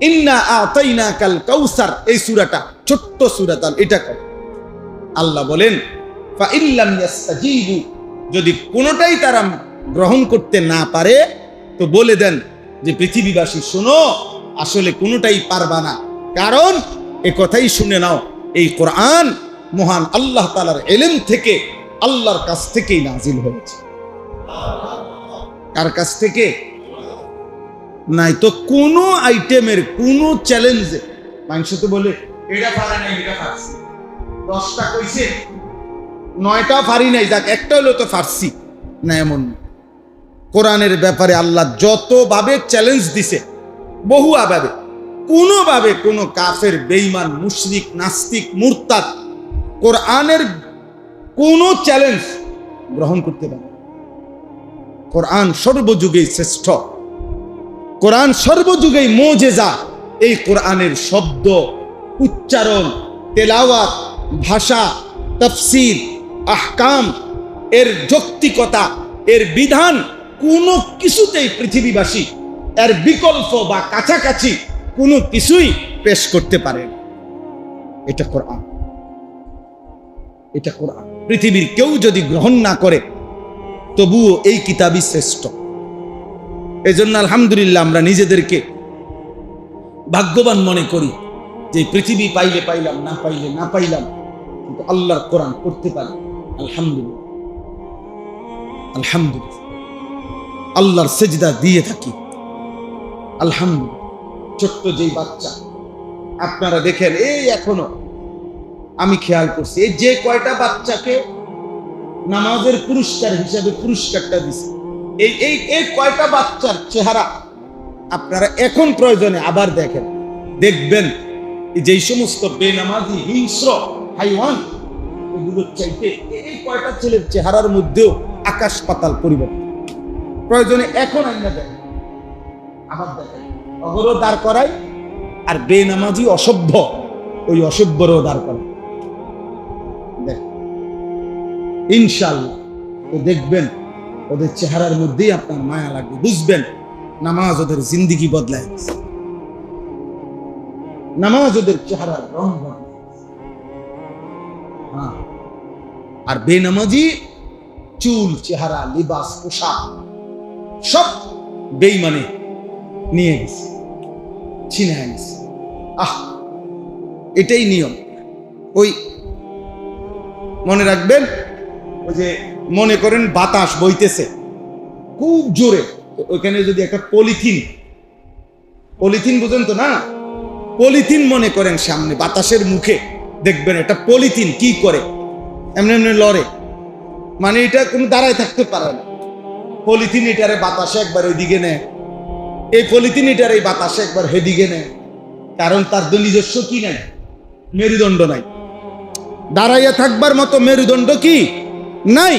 ইন্না আতাইনাকাল কাউসার, এই সূরাটা ছোট্ট সূরা, তাল এটা কর। আল্লাহ বলেন ফা ইল্লাম ইয়াস্তাজিবু, যদি কোনোটাই তারা গ্রহণ করতে না পারে তো বলে দেন যে পৃথিবীবাসী শোনো, আসলে কোনোটাই পারবা না, কারণ এ কথাই শুনে নাও এই কোরআন মহান আল্লাহ তাআলার ইলম থেকে, আল্লাহর কাছ থেকেই নাজিল হয়েছে। কার কাছ থেকে? নাই তো কোনো আইটেমের কোনো চ্যালেঞ্জে মানুষ তো বলে এটা পারে না, এটা পারছি, 10টা কইছে 9টা পারি নাই, যাক একটা হলো তো পারছি না, এমন কোরআনের ব্যাপারে আল্লাহ যতভাবে চ্যালেঞ্জ দিছে, বহু ভাবে, কোনোভাবে কোনো কাফের, বেঈমান, মুশরিক, নাস্তিক, মুরতাদ কোরআনের কোনো চ্যালেঞ্জ গ্রহণ করতে পারে। কোরআন সর্বযুগেই শ্রেষ্ঠ, কোরআন সর্বযুগেই মুজিজা। এই কোরআনের শব্দ, উচ্চারণ, তেলাওয়াত, ভাষা, তাফসীর, আহকাম, এর যৌক্তিকতা, এর বিধান, কোনো কিছুতেই পৃথিবীবাসী এর বিকল্প বা কাছাকাছি কোনো কিছুই পেশ করতে পারে না। এটা কোরআন, এটা কোরআন। পৃথিবীর কেউ যদি গ্রহণ না করে তবুও এই কিতাবই শ্রেষ্ঠ। এজন্য আলহামদুলিল্লাহ আমরা নিজেদেরকে ভাগ্যবান মনে করি যে পৃথিবী পাইলে পাইলাম, না পাইলে না পাইলাম, কিন্তু আল্লাহর কোরআন পড়তে পারি। আলহামদুলিল্লাহ, আলহামদুলিল্লাহ, আল্লাহর সেজদা দিয়ে থাকি। আলহামদুলিল্লাহ। ছোট্ট যেই বাচ্চা আপনারা দেখেন, এই এখনো আমি খেয়াল করছি, এই যে কয়টা বাচ্চাকে নামাজের পুরস্কার হিসাবে পুরস্কারটা দিছে, এই কয়টা বাচ্চার চেহারা আপনারা এখন প্রয়োজনে আবার দেখেন, দেখবেন যেই সমস্ত বেনামাজি হিংস্র হাইওয়ান, এগুলোর চাইতে এই কয়টা ছেলের চেহারার মধ্যেও আকাশ পাতাল পরিবর্তন। প্রয়োজনে এখন আমরা দেখেন, আবার দেখেন, অগরও দাঁড় করাই, আর বেনামাজি অসভ্য, ওই অসভ্যরও দাঁড় করাই। দেখ ইনশাআল্লাহ তো দেখবেন ওদের চেহারার মধ্যেই আপনার মায়া লাগবে, বুঝবেন নামাজ ওদের জিন্দিগি বদলায় গেছে, নামাজ ওদের চেহারার রং বদলায় গেছে। হ্যাঁ, আর বেনামাজি চুল, চেহারা, লিবাস, পোশাক সব বেঈমানে নিয়ে গেছে, ছিনিয়ে গেছে। এটাই নিয়ম। ওই মনে রাখবেন, ওই যে মনে করেন বাতাস বইতেছে খুব জোরে, ওইখানে যদি একটা পলিথিন বুঝেন তো না, পলিথিন মনে করেন সামনে বাতাসের মুখে, দেখবেন এটা পলিথিন কি করে এমনি এমনি লড়ে, মানে এটা কোনো দাঁড়ায় থাকতে পারে না। পলিথিন এটারে বাতাসে একবার ওইদিকে নেয়, এই পলিথিন এটার এই বাতাসে একবার হেদিকে নেয়, কারণ তার তো নিজস্ব কি নাই, মেরুদণ্ড নাই, দাঁড়াইয়া থাকবার মতো মেরুদণ্ড কি নাই।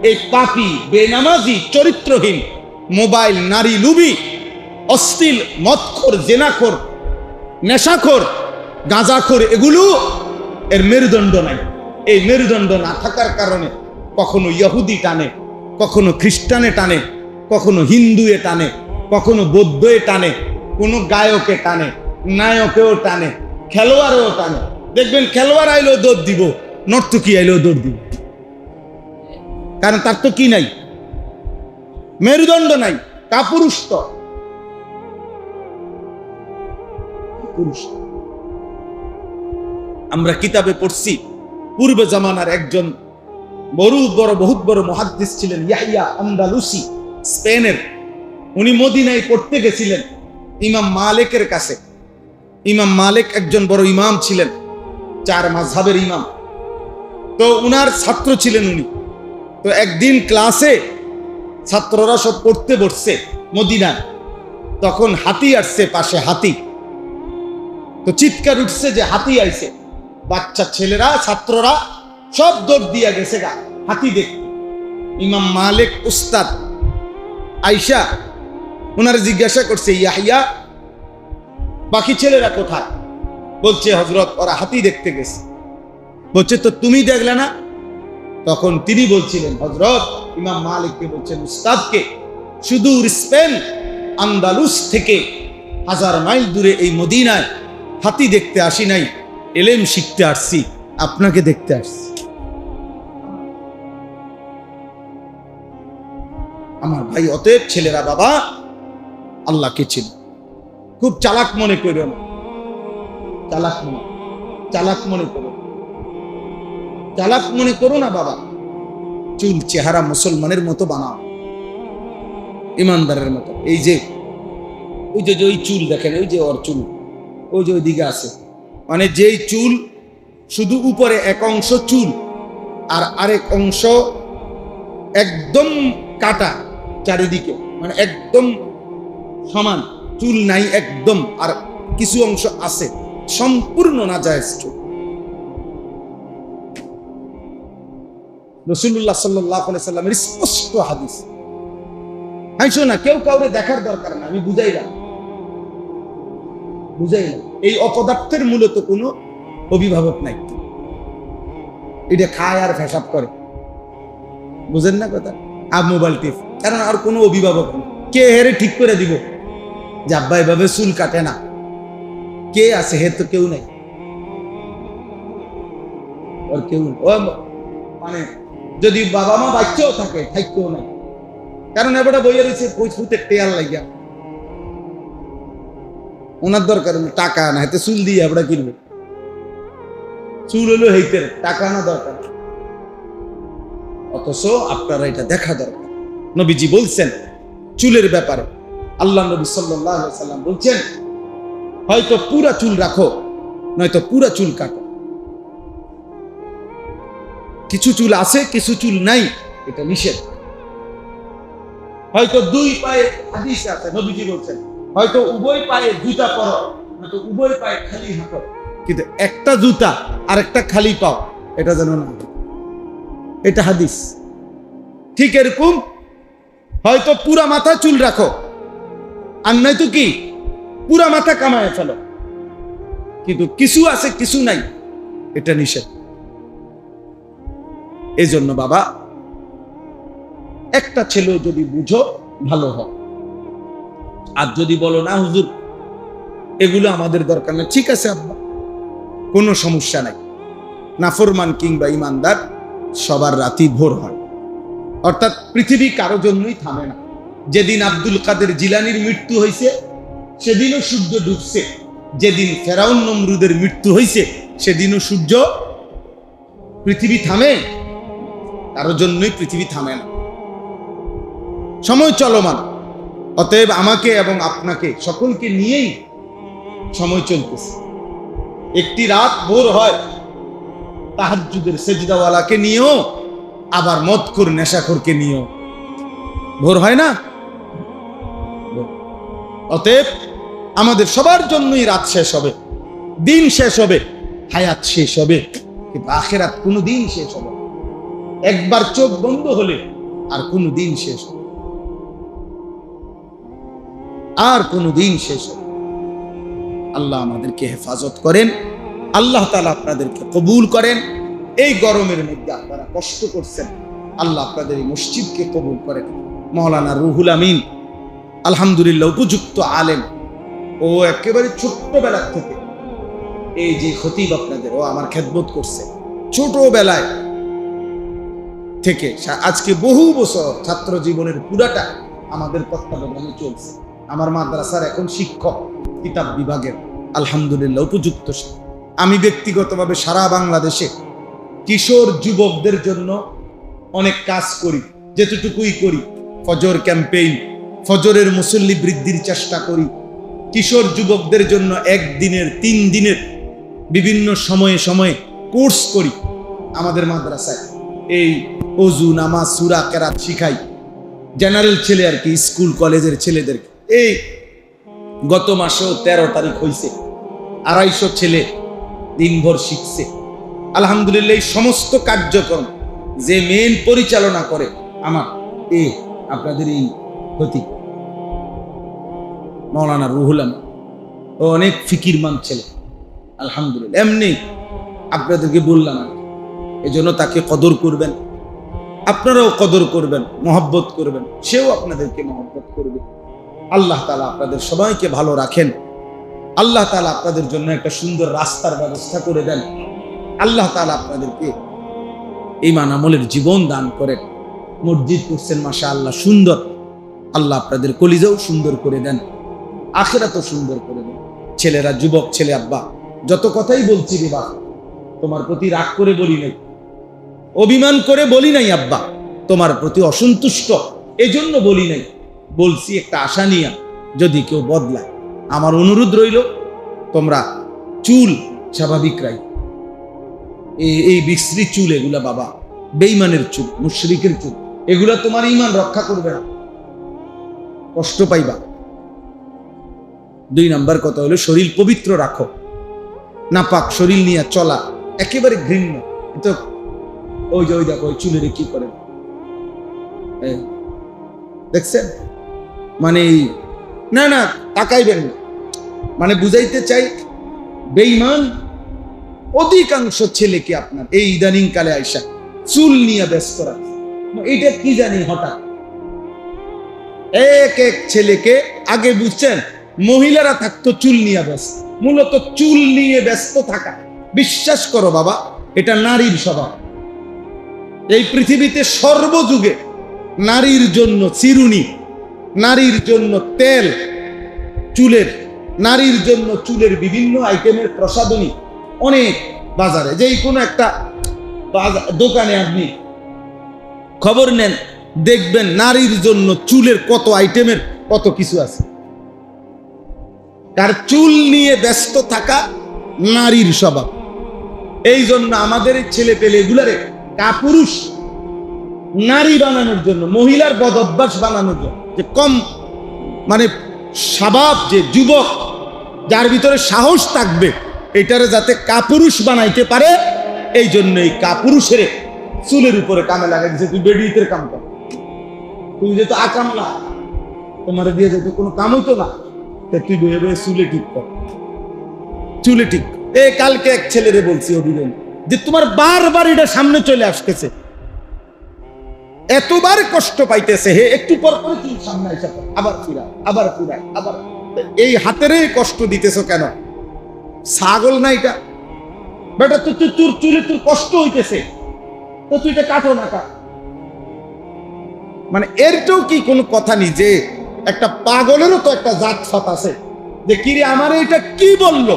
এই পাপী, বেনামাজি, চরিত্রহীন, মোবাইল, নারী লুবি, অশ্লীল, মদখোর, জেনাখোর, নেশাখোর, গাঁজাখোর, এগুলো এর মেরুদণ্ড নাই। এই মেরুদণ্ড না থাকার কারণে কখনো ইহুদি টানে, কখনো খ্রিস্টানে টানে, কখনো হিন্দুয়ে টানে, কখনো বৌদ্ধে টানে, কোনো গায়কে টানে, নায়কেও টানে, খেলোয়াড়ও টানে। দেখবেন খেলোয়াড় আইলেও দৌড় দিব, নর্তকী আইলেও দৌড় দিব, কারণ তার তো কি নাই, মেরুদণ্ড নাই, কাপুরুষ। তো আমরা কিতাবে পড়ছি, পূর্বে জামানার একজন বহুত বড় মুহাদ্দিস ছিলেন, ইয়াহইয়া আন্দালুসি, স্পেনের। উনি মদিনায় পড়তে গেছিলেন ইমাম মালিকের কাছে। ইমাম মালিক একজন বড় ইমাম ছিলেন, 4 মাযহাবের ইমাম। তো উনার ছাত্র ছিলেন উনি। তো একদিন ক্লাসে ছাত্ররা সব পড়তে বসছে মদিনায়, তখন হাতি আসছে পাশে, হাতি। তো চিৎকার উঠছে যে হাতি আইছে, বাচ্চা ছেলেরা, ছাত্ররা সব দৌড় দিয়া গেছে গা হাতি দেখতে। ইমাম মালিক উস্তাদ আইসা ওনার জিজ্ঞাসা করছে, ইয়াহইয়া, বাকি ছেলেরা কোথায়? বলছে, হযরত ওরা হাতি দেখতে গেছে। বলছে, তো তুমি দেখলে না? তখন তিনি বলছিলেন, হযরত, ইমাম মালিককে বলছেন, উস্তাদকে, সুদূর স্পেন আন্দালুস থেকে 1000 মাইল দূরে এই মদিনায় হাতি দেখতে আসি নাই, এলেম শিখতে আসছি, আপনাকে দেখতে আসছি। আমার ভাই, অতএব ছেলেরা বাবা আল্লাহকে ছিল, খুব চালাক মনে করো না, চালাক মনে করো না বাবা। চুল চেহারা মুসলমানের মতো বানাও, ইমানদারের মতো। এই যে ওই চুল দেখেন, ওই যে ওর চুল ওই যে ওইদিকে আছে, মানে যেই চুল শুধু উপরে এক অংশ চুল আর আরেক অংশ একদম কাটা চারিদিকে, মানে একদম সমান, চুল নাই একদম, আর কিছু অংশ আছে, সম্পূর্ণ নাজায়েজ চুল। রাসূলুল্লাহ সাল্লাল্লাহু আলাইহি সাল্লামের স্পষ্ট হাদিস। হাইছো না, কেউ কাউরে দেখার দরকার না, আমি বুঝাইলাম। এই অপদার্থের মূলত কোনো অভিভাবক নাই, এটা খায় আর পেশাব করে, বুঝেন না কথা, আর মোবাইল টিপ, কারণ আর কোনো অভিভাবক নেই। কে হেরে ঠিক করে দিব যে আব্বা এভাবে চুল কাটে না? কে আছে? হে তো কেউ নাই, ওর কেউ নেই। ও মানে যদি বাবা মা বাচ্চাও থাকে, থাকতেও নাই, কারণ এবারে বইয়া রয়েছে ফুটে টেয়ার লাগিয়া, ওনার দরকার টাকা না, হাতে চুল দিয়ে আমরা কিনবে, চুল হলো হইতে টাকা না দরকার। অথচ আপনারা এটা দেখা দরকার। নবীজি বলছেন চুলের ব্যাপারে, আল্লাহ নবী সাল্লাল্লাহু আলাইহি সাল্লাম বলছেন, হয়তো পুরা চুল রাখো, নয়তো পুরা চুল কাটো। কিছু চুল আছে, কিছু চুল নাই, এটা নিষেধ। হয়তো 2 পায়ে, হাদিসে আছে নবীজি বলছেন, হয়তো উভয় পায়ে জুতা পরো, নয়তো উভয় পায়ে খালি হাঁটো, কিন্তু একটা জুতা আর একটা খালি পাও এটা যেন না, এটা হাদিস। ঠিক এরকম হয়তো পুরা মাথা চুল রাখো, আর নয়তো কি পুরা মাথা কামায় ফেলো, কিন্তু কিছু আছে কিছু নাই, এটা নিষেধ। এই জন্য বাবা, একটা ছেলে যদি বুঝো ভালো হয়, আর যদি বলো না হুজুর এগুলো আমাদের দরকার নেই, ঠিক আছে আব্বা, কোনো সমস্যা নাই। নাফরমান কিংবা ইমানদার সবার রাতি ভোর হয়, অর্থাৎ পৃথিবী কারো জন্যই থামে না। যেদিন আব্দুল কাদের জিলানির মৃত্যু হয়েছে সেদিনও সূর্য ডুবছে, যেদিন ফেরাউন নমরুদের মৃত্যু হয়েছে সেদিনও সূর্য পৃথিবী থামে, কারোর জন্যই পৃথিবী থামে না, সময় চলমান। অতএব আমাকে এবং আপনাকে সকলকে নিয়েই সময় চলতেছে। একটি রাত ভোর হয় তাহাজ্জুদের সেজদাওয়ালাকে নিয়েও, আবার মদখোর নেশাখোরকে নিয়েও ভোর হয় না। অতএব আমাদের সবার জন্যই রাত শেষ হবে, দিন শেষ হবে, হায়াত শেষ হবে, কিন্তু আখিরাত কোনো দিন শেষ হবে না। একবার চোখ বন্ধ হলে আর কোনো দিন শেষ হবে, আর কোনো দিন শেষ হবে। আল্লাহ আমাদেরকে হেফাজত করেন, আল্লাহ তাআলা আপনাদেরকে কবুল করেন। এই গরমের মধ্যে আপনারা কষ্ট করছেন, আল্লাহ আপনাদের এই মসজিদকে কবুল করেন। মাওলানা রুহুল আমিন আলহামদুলিল্লাহ উপযুক্ত আলেম, ও একেবারে ছোট্টবেলা থেকে এই যে খতিব আপনাদের, ও আমার খেদমত করছে ছোটবেলায় থেকে, আজকে বহু বছর ছাত্র জীবনের পুরাটা আমাদের তত্ত্বাবধানে চলছে। আমার মাদ্রাসার এখন শিক্ষক কিতাব বিভাগের, আলহামদুলিল্লাহ উপযুক্ত। আমি ব্যক্তিগতভাবে সারা বাংলাদেশে কিশোর যুবকদের জন্য অনেক কাজ করি, যেতটুকুই করি। ফজর ক্যাম্পেইন, ফজরের মুসল্লি বৃদ্ধির চেষ্টা করি। কিশোর যুবকদের জন্য 1 দিনের 3 দিনের বিভিন্ন সময়ে সময়ে কোর্স করি আমাদের মাদ্রাসায়। এই ওযু, নামাজ, সূরা কেরাত শিখাই জেনারেল ছেলে আর কি, স্কুল কলেজের ছেলেদেরকে। এই গত মাসেও 13 তারিখ হয়েছে, 250 ছেলে দিনভর শিখছে। আলহামদুলিল্লাহ। এই সমস্ত কার্যক্রম যে মেন পরিচালনা করে আমার আপনাদের এই খতিব মাওলানা রুহুল আমিন, ও অনেক ফিকিরমান ছেলে আলহামদুলিল্লাহ। এমনি আপনাদেরকে বললাম, এই জন্য তাকে কদর করবেন, আপনারাও কদর করবেন, মহব্বত করবেন, সেও আপনাদেরকে মহব্বত করবে। আল্লাহ তাআলা আপনাদের সবাইকে ভালো রাখেন, আল্লাহ তাআলা আপনাদের জন্য একটা সুন্দর রাস্তার ব্যবস্থা করে দেন, আল্লাহ তাআলা আপনাদেরকে ঈমান আমলের জীবন দান করেন। মসজিদ করছেন মাশাআল্লাহ সুন্দর, আল্লাহ আপনাদের কলিজাও সুন্দর করে দেন, আখিরাতও সুন্দর করে দেন। ছেলেরা, যুবক ছেলে, আব্বা যত কথাই বলছি রে বাবা, তোমার প্রতি রাগ করে বলি নাই, অভিমান করে বলি নাই আব্বা, তোমার প্রতি অসন্তুষ্ট এজন্য বলি নাই, বলছি একটা আশা নিয়ে যদি কেউ বদলায়। আমার অনুরোধ রইল, তোমরা চুল স্বাভাবিক রাই, এই বিশ্রী চুল এগুলা বাবা বেঈমানের চুল, মুশরিকের চুল, এগুলা তোমার ঈমান রক্ষা করবে না, কষ্ট পাইবা। 2 নাম্বার কথা হলো শরীর পবিত্র রাখো, নাপাক শরীর নিয়ে চলা একেবারে ঘৃণ্য। তো ওই যে ওই দেখো ওই চুলের কি করে দেখছেন, মানে না না তাকাইবেন না, মানে বুঝাইতে চাই বেঈমান অধিকাংশ ছেলেকে আপনার এই ইদানিং কালে আইসা চুল নিয়ে ব্যস্ত রাখে। এটা কি জানি হঠাৎ এক এক ছেলেকে, আগে বুঝছেন মহিলারা থাকতো চুল নিয়ে ব্যস্ত, মূলত চুল নিয়ে ব্যস্ত থাকা, বিশ্বাস করো বাবা এটা নারীর স্বভাব। এই পৃথিবীতে সর্বযুগে নারীর জন্য চিরুনি, নারীর জন্য তেল চুলের, নারীর জন্য চুলের বিভিন্ন আইটেমের প্রসাধনী অনেক বাজারে, যেই কোনো একটা দোকানে আপনি খবর নেন, দেখবেন নারীর জন্য চুলের কত আইটেমের কত কিছু আছে। কার চুল নিয়ে ব্যস্ত থাকা নারীর স্বভাব। এই জন্য আমাদের ছেলে পেলে এগুলারে কাপুরুষ নারী বানানোর জন্য, মহিলার বদ অভ্যাস বানানোর জন্য, যে কম মানে স্বভাব, যে যুবক যার ভিতরে সাহস থাকবে এটারে যাতে কাপুরুষ বানাইতে পারে, এই জন্য এই কাপুরুষের চুলের উপরে কামে লাগাই দিচ্ছে। তুই বেডিতের কাম কর, তুই যেহেতু আকাম না, তোমার দিয়ে যেহেতু কোনো কাম হইতো না, তুই বয়ে বয়ে চুলে ঠিক কর, চুলে ঠিক। এই কালকে এক ছেলেরে বলছি অভিযান, যে তোমার বারবার এটা সামনে চলে আসতেছে, এতবার কষ্ট পাইতেছে, হে একটু পর পর চুল সামনে আসে, আবার ফিরায়, আবার ফিরায়, আবার এই হাতের কষ্ট দিতেছ কেন? ছাগল না এটা বেটা, তোর চুলে তোর কষ্ট হইতেছে, তো তুই এটা কাটো না কাট। মানে এরটাও কি কোনো কথা নেই যে একটা পাগলেরও তো একটা জাত ফাত আছে, যে কিরে আমার এটা কি বললো,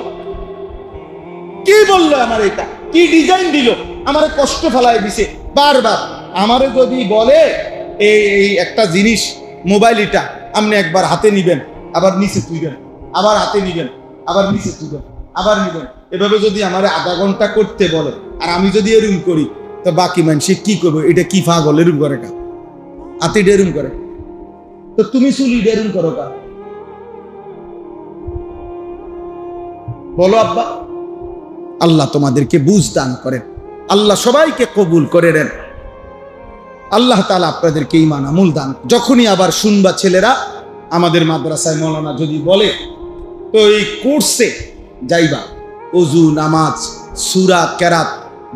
কি বললো, আমার এটা কি ডিজাইন দিল, আমার কষ্ট ফেলায় দিছে বারবার। আমারে যদি বলে এই একটা জিনিস মোবাইল, এটা আপনি একবার হাতে নিবেন, আবার নিচে তুইবেন, আবার হাতে নিবেন, আবার নিচে তুইবেন, আবার নিবেন, এভাবে যদি আমারে আধা ঘন্টা করতে বলে, আর আমি যদি এরম করি, তো বাকি মানুষ কি করবো? এটা কি পাগল এরম করে কা, হাতে ডেরুম করে, তো তুমি চুলি ডেরুম করো কা? বলো আব্বা। আল্লাহ তোমাদেরকে বুঝ দান করেন, আল্লাহ সবাইকে কবুল করে নেন, আল্লাহ তাআলা আপনাদেরকে ঈমান আমল দান। যখনই আবার শুনবা ছেলেরা আমাদের মাদ্রাসায় মৌলানা যদি বলে, তো এই কোর্সে যাইবা, ওযু, নামাজ, সূরা, কেরাত,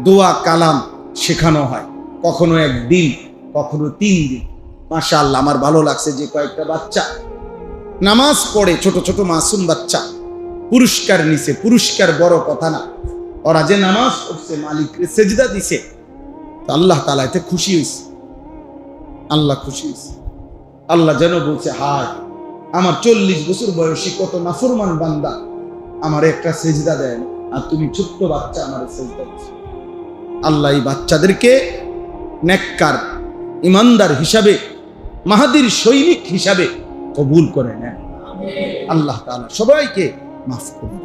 দোয়া, কালাম শেখানো হয়, কখনো একদিন, কখনো 3 দিন। মাশাআল্লাহ, আমার ভালো লাগছে যে কয়েকটা বাচ্চা নামাজ পড়ে, ছোট ছোট মাসুম বাচ্চা, পুরস্কার নিছে। পুরস্কার বড় কথা না, ওরা যে নামাজ পড়ছে, মালিককে সেজদা দিছে, আল্লাহ তাআলা এতে খুশি হয়েছে, আল্লাহ খুশি হয়েছে। আল্লাহ যেন বলছে, হায় আমার 40 বছর বয়সী কত নাফরমান বান্দা আমার একটা সেজদা দেয় না, আর তুমি ছোট্ট বাচ্চা আমার সেজদা দিছো। আল্লাহ এই বাচ্চাদেরকে নেককার, ইমানদার হিসাবে, মাহাদির সৈনিক হিসাবে কবুল করে নেন। আল্লাহ তাআলা সবাইকে মাফ করুন।